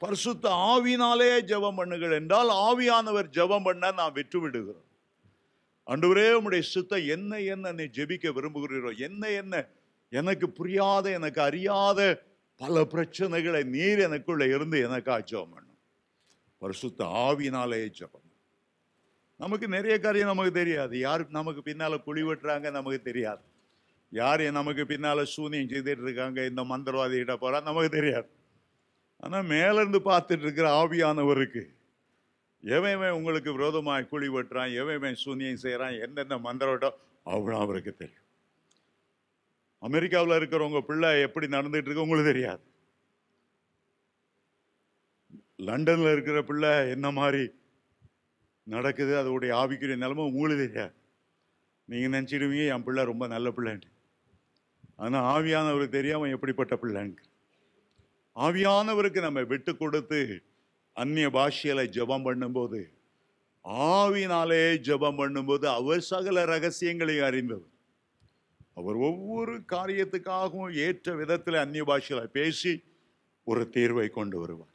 [SPEAKER 1] பரிசுத்த ஆவினாலே ஜெபம் பண்ணுங்கள் என்றால் ஆவியானவர் ஜெபம் பண்ண நாம் விட்டு விடுகிறோம். ஆண்டவரே, உம்முடைய சித்தம் என்ன நீ ஜெபிக்க விரும்புகிறீரோ, என்ன எனக்கு புரியாத, எனக்கு அறியாத பல பிரச்சனைகளை நீர் எனக்குள்ள இருந்து எனக்காக ஜெபம் பண்ணும். பரிசுத்த ஆவினாலே ஜெபம். நமக்கு நிறைய காரியம் நமக்கு தெரியாது. யார் நமக்கு பின்னால குழி வெட்டுறாங்க நமக்கு தெரியாது. யார் நமக்கு பின்னால சூனியம் செய்துட்டு இருக்காங்க, இந்த மந்திரவாதிகிட்ட போறா நமக்கு தெரியாது. ஆனா மேல இருந்து பார்த்துட்டு இருக்கிற ஆவியானவருக்கு எவன் உங்களுக்கு விரோதமாய் குழி வெட்டுறான், எவன் சூனியம் செய்யறான், எந்தெந்த மந்திரம் அவ்வளோ அவருக்கு தெரியும். அமெரிக்காவில் இருக்கிறவங்க பிள்ளை எப்படி நடந்துட்டு இருக்கு உங்களுக்கு தெரியாது. லண்டன்ல இருக்கிற பிள்ளை என்ன மாதிரி நடக்குது, அதோடைய ஆவிக்குரிய நிலைமை உங்களுக்கு தெரியாது. நீங்க நினைச்சிடுவீங்க என் பிள்ளை ரொம்ப நல்ல பிள்ளைன்னு. ஆனா ஆவியானவருக்கு தெரியாம எப்படிப்பட்ட பிள்ளைன்னு. ஆவியானவருக்கு நம்ம விட்டு கொடுத்து அந்நிய பாஷையில ஜெபம் பண்ணும்போது, ஆவினாலே ஜெபம் பண்ணும்போது அவர் சகல ரகசியங்களையும் அறிந்தவர். அவர் ஒவ்வொரு காரியத்துக்காகவும் ஏற்ற விதத்தில் அந்நிய பாஷையில பேசி ஒரு தீர்வை கொண்டு வருவார்.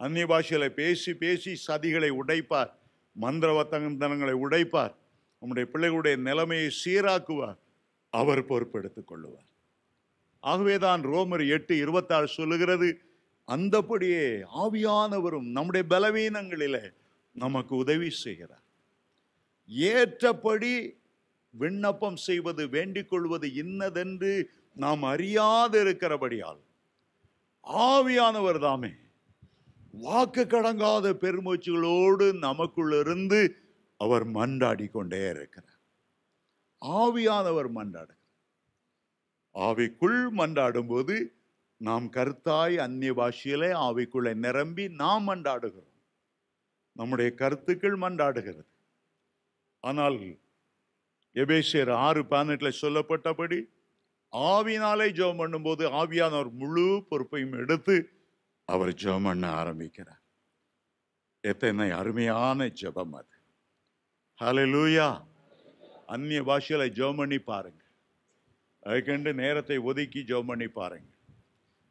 [SPEAKER 1] அந்நிய பாஷையில பேசி பேசி சதிகளை உடைப்பார், மந்திரவத்தனங்களை உடைப்பார், நம்முடைய பிள்ளைகளுடைய நிலைமையை சீராக்குவார். அவர் பொறுப்பெடுத்துக் கொள்ளுவார். ஆகவேதான் ரோமர் 8:26 சொல்லுகிறது, அந்தபடியே ஆவியானவரும் நம்முடைய பலவீனங்களிலே நமக்கு உதவி செய்கிறார். ஏற்றபடி விண்ணப்பம் செய்வது, வேண்டிக் கொள்வது இன்னதென்று நாம் அறியாது இருக்கிறபடியால் ஆவியானவர் தாமே வாக்கு கடங்காத பெருமூச்சுகளோடு நமக்குள் இருந்து அவர் மன்றாடி கொண்டே இருக்கிறார். ஆவியானவர் மன்றாடு. ஆவிக்குள் மன்றாடும் போது நாம் கருத்தாய் அந்நிய பாஷையிலே ஆவிக்குள்ளே நிரம்பி நாம் மன்றாடுகிறோம். நம்முடைய கருத்துக்கள் மன்றாடுகிறது. ஆனால் எபேசியர் 6:18 சொல்லப்பட்டபடி ஆவினாலே ஜெபம் பண்ணும்போது ஆவியானவர் முழு பொறுப்பையும் எடுத்து அவர் ஜெபம் பண்ண ஆரம்பிக்கிறார். எத்தனை அருமையான ஜெபம் அது! ஹல்லேலூயா! அந்நிய பாஷையில ஜெபம் பண்ணி பாருங்க. அதுக்கென்று நேரத்தை ஒதுக்கி ஜெபம் பண்ணி பாருங்க.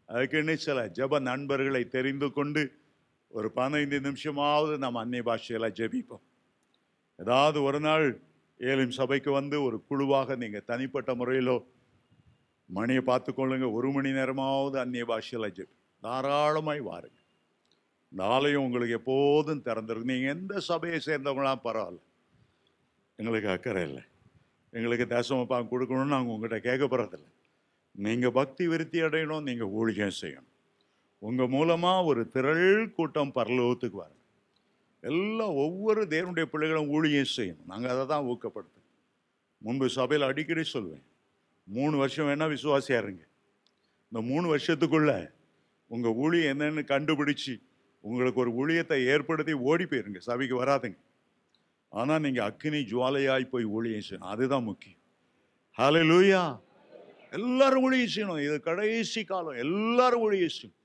[SPEAKER 1] அதுக்கென்று சில ஜெப நண்பர்களை தெரிந்து கொண்டு ஒரு 15 நிமிஷமாவது நம்ம அந்நிய பாஷையில ஜெபிப்போம். ஏதாவது ஒரு நாள் ஏலிம் சபைக்கு வந்து ஒரு குழுவாக நீங்க தனிப்பட்ட முறையிலோ மணியை பார்த்து கொள்ளுங்க, 1 மணி நேரமாவது அந்நிய பாஷையில ஜெபி தாராளமாய் வாருங்க. இந்த ஆலயம் உங்களுக்கு எப்போதும் திறந்திருக்கு. நீங்க எந்த சபையை சேர்ந்தவங்களாம் பரவாயில்ல, எங்களுக்கு அக்கறை இல்லை. எங்களுக்கு தசமபாகம் கொடுக்கணும்னு நாங்கள் உங்கள்கிட்ட கேட்க போகிறதில்ல. நீங்கள் பக்தி விருத்தி அடையணும், நீங்கள் ஊழியம் செய்யணும். உங்கள் மூலமாக ஒரு திரள் கூட்டம் பரலோகத்துக்கு வரணும். எல்லாம் ஒவ்வொரு தேவனுடைய பிள்ளைகளும் ஊழியம் செய்யணும். நாங்கள் அதை தான் ஊக்கப்படுத்தும். முன்பு சபையில் அடிக்கடி சொல்வேன், 3 வருஷம் வேணால் விசுவாசியா இருங்க. இந்த 3 வருஷத்துக்குள்ள உங்கள் ஊழியம் என்னன்னு கண்டுபிடிச்சி உங்களுக்கு ஒரு ஊழியத்தை ஏற்படுத்தி ஓடி போயிருங்க, சபைக்கு வராதுங்க. ஆனால் நீங்கள் அக்கினி ஜுவாலையாய் போய் ஊழியம் செய்யணும். அதுதான் முக்கியம். ஹல்லேலூயா! எல்லாரும் ஊழியம் செய்யணும். இது கடைசி காலம், எல்லாரும் ஊழியம் செய்யணும்.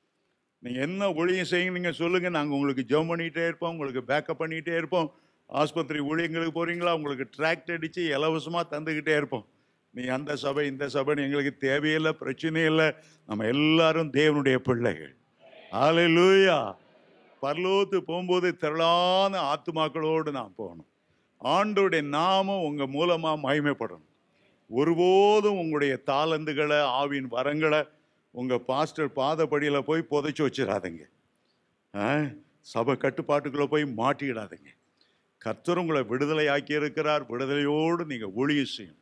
[SPEAKER 1] நீங்க என்ன ஊழியம் செய்யுங்க நீங்க சொல்லுங்க, நாங்கள் உங்களுக்கு ஜெபம் பண்ணிகிட்டே இருப்போம், உங்களுக்கு பேக்கப் பண்ணிகிட்டே இருப்போம். ஆஸ்பத்திரி ஊழியங்களுக்கு போறீங்களா, உங்களுக்கு டிராக்ட் அடித்து இலவசமாக தந்துக்கிட்டே இருப்போம். நீ அந்த சபை இந்த சபைன்னு எங்களுக்கு தேவையில்லை, பிரச்சனை இல்லை. நம்ம எல்லாரும் தேவனுடைய பிள்ளைகள். ஹல்லேலூயா. பரலோகத்து போகும்போது திரளான ஆத்துமாக்களோடு நான் போகணும். ஆண்டவருடைய நாமம் உங்க மூலமா மகிமைப்படணும். ஒருபோதும் உங்களுடைய தாளந்துகளை, ஆவின் வரங்களை உங்க பாஸ்டர் பாதப்படியில போய் புதைச்சி வச்சிடாதீங்க. சபை கட்டுப்பாட்டுக்குள்ள போய் மாட்டிக்கிடாதீங்க. கர்த்தர் உங்களை விடுதலை ஆக்கி இருக்கிறார். விடுதலையோடு நீங்க ஊழியம் செய்யும்,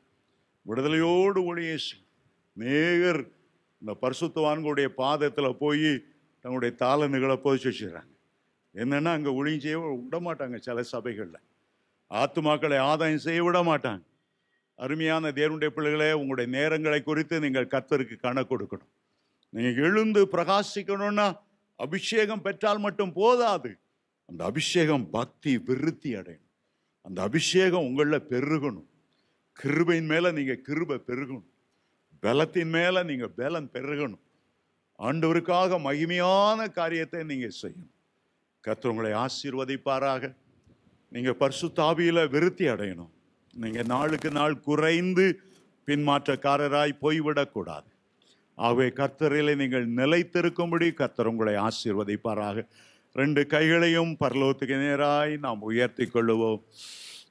[SPEAKER 1] விடுதலையோடு ஊழியம் செய்யும். நேகர் இந்த பரிசுத்தவான்களுடைய பாதத்தில் போய் தங்களுடைய தாளந்துகளை புதைச்சி வச்சுக்கிறாங்க. என்னன்னா அங்கே ஊழியம் செய்ய விட மாட்டாங்க. சில சபைகளில் ஆத்துமாக்களை ஆதாயம் செய்ய விட மாட்டாங்க. அருமையான தேவனுடைய பிள்ளைகளே, உங்களுடைய நேரங்களை குறித்து நீங்கள் கர்த்தருக்கு கணக்கு கொடுக்கணும். நீங்கள் எழுந்து பிரகாசிக்கணும்னா அபிஷேகம் பெற்றால் மட்டும் போதாது. அந்த அபிஷேகம் பக்தி விருத்தி அடையணும். அந்த அபிஷேகம் உங்களில் பெருகணும். கிருபையின் மேலே நீங்கள் கிருபை பெருகணும். பலத்தின் மேலே நீங்கள் பலன் பெருகணும். ஆண்டவருக்காக மகிமையான காரியத்தை நீங்கள் செய்யணும். கர்த்தர் உங்களை ஆசீர்வதிப்பாராக. நீங்கள் பரிசுத்த ஆவியில விருத்தி அடையணும். நீங்கள் நாளுக்கு நாள் குறைந்து பின்மாற்றக்காரராய் போய்விடக்கூடாது. ஆகவே கர்த்தரிலே நீங்கள் நிலைத்திருக்கும்படி கர்த்தர் உங்களை ஆசீர்வதிப்பாராக. 2 கைகளையும் பரலோகத்துக்கு நேராய் நாம் உயர்த்தி கொள்ளுவோம்.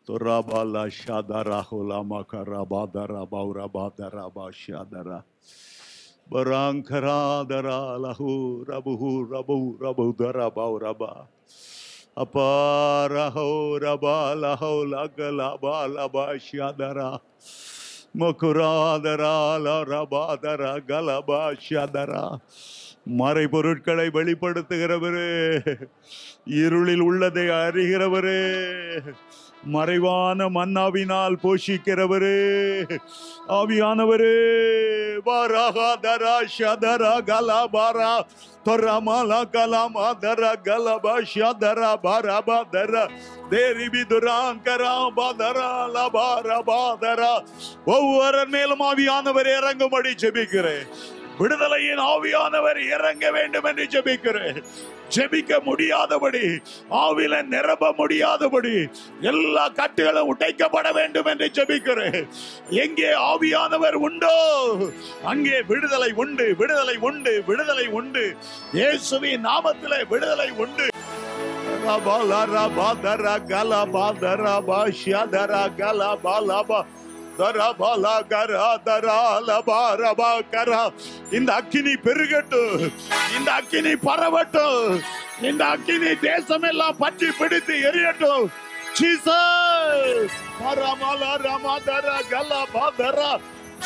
[SPEAKER 1] தொராபாலா ஷாதரா ஹோலாமா கராபாதரா பௌராபாதரா ஷாதரா பராங்கராதரா லஹு ரபுஹு ரபு ரபுதரா பௌரபா அபாரஹோ ரபா லஹோ லகலபா லபா ஷாதரா மகுராதரா லரபாதரா கலபா ஷாதரா. மறை பொருட்களை வெளிப்படுத்துகிறவரே, இருளில் உள்ளதை அறிகிறவரே, மறைவான மன்னாவினால் போஷிக்கிறவரே, ஆவியானவரே, பாராகாதரா ஷதரா கலபாரா தொரமலா கலமாதரா கலபா ஷதரா பாரபாதரா தேரிபிதுராங்கரா பாதரா லபாரபாதரா. ஒவ்வொரு மேலும் ஆவியானவர் இறங்கும்படி ஜெபிக்கிறேன். விடுதலையின் ஆவியானவர் இறங்க வேண்டும் என்று ஜெபிக்கிறேன். ஜெபிக்க முடியாதபடி, ஆவில நிரம்ப முடியாதபடி எல்லா கட்டுகளும் உடைக்கப்பட வேண்டும் என்று ஜெபிக்கிறேன். எங்கே ஆவியானவர் உண்டோ அங்கே விடுதலை உண்டு, விடுதலை உண்டு, விடுதலை உண்டு. இயேசுவின் நாமத்திலே விடுதலை உண்டு. இந்த அக்கினி பெருகட்டும், இந்த அக்கினி பரவட்டும், இந்த அக்கினி தேசம் எல்லாம் பற்றி பிடித்து எரியட்டும்.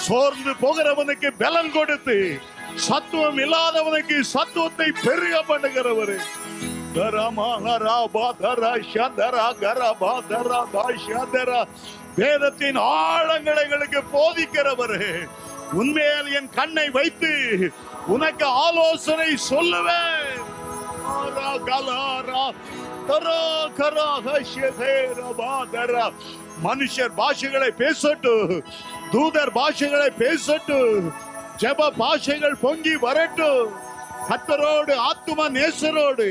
[SPEAKER 1] சோர்ந்து போகிறவனுக்கு பலன் கொடுத்து, சத்துவம் இல்லாதவனுக்கு சத்துவத்தை பெருக பண்ணுகிறவரு. வேதத்தின் ஆழங்களை எங்களுக்கு போதிக்கிறவரு. உண்மையில் என் கண்ணை வைத்து உனக்கு ஆலோசனை சொல்லுவேன். மனுஷர் பாஷைகளை பேசட்டும், தூதர் பாஷைகளை பேசட்டும், ஜெப பாஷைகள் பொங்கி வரட்டும். கர்த்தரோடு ஆத்தும நேசரோடு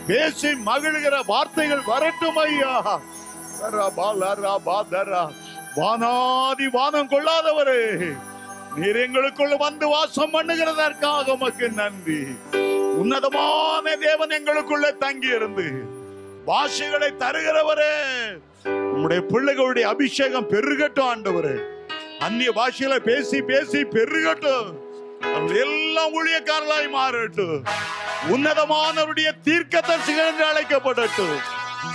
[SPEAKER 1] பேசி மகிழ்கிற வார்த்தைகள் வரட்டும் ஐயா. வானாதி வானம் கொள்ளாதவரே, நீர் எங்களுக்குள்ள வந்து வாசம் பண்ணுகிறதற்காக உமக்கு நன்றி. உன்னதமான தேவன் எங்களுக்குள்ள தங்கி இருந்து பாஷைகளை தருகிறவரே, உம்முடைய பிள்ளைகளுடைய அபிஷேகம் பெருகட்டும் ஆண்டவரே. அந்நிய பாஷையில பேசி பேசி பெருகட்டும். எல்லாம் ஊழியக்காரர்களாய் மாறட்டும். உன்னதமானவருடைய தீர்க்கதரிசிகள் என்று அழைக்கப்படட்டும்.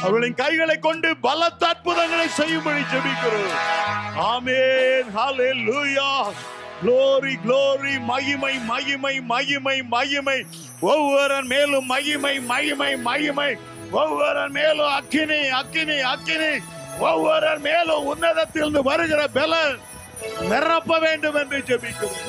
[SPEAKER 1] அவர்களின் கைகளை கொண்டு பலத்த அற்புதங்களை செய்யும்படி ஜெபிக்கிறோம். ஆமென். ஹல்லேலூயா. glory glory. மகிமை மகிமை மகிமை மகிமை. ஒவ்வொரு மேலும் மகிமை மகிமை மகிமை. ஒவ்வொரு மேலும் அக்கினி அக்கினி அக்கினி. ஒவ்வொரு மேலும் உன்னதத்திலிருந்து வருகிற பலன் நிரப்ப வேண்டும் என்று ஜெபிக்கிறோம்.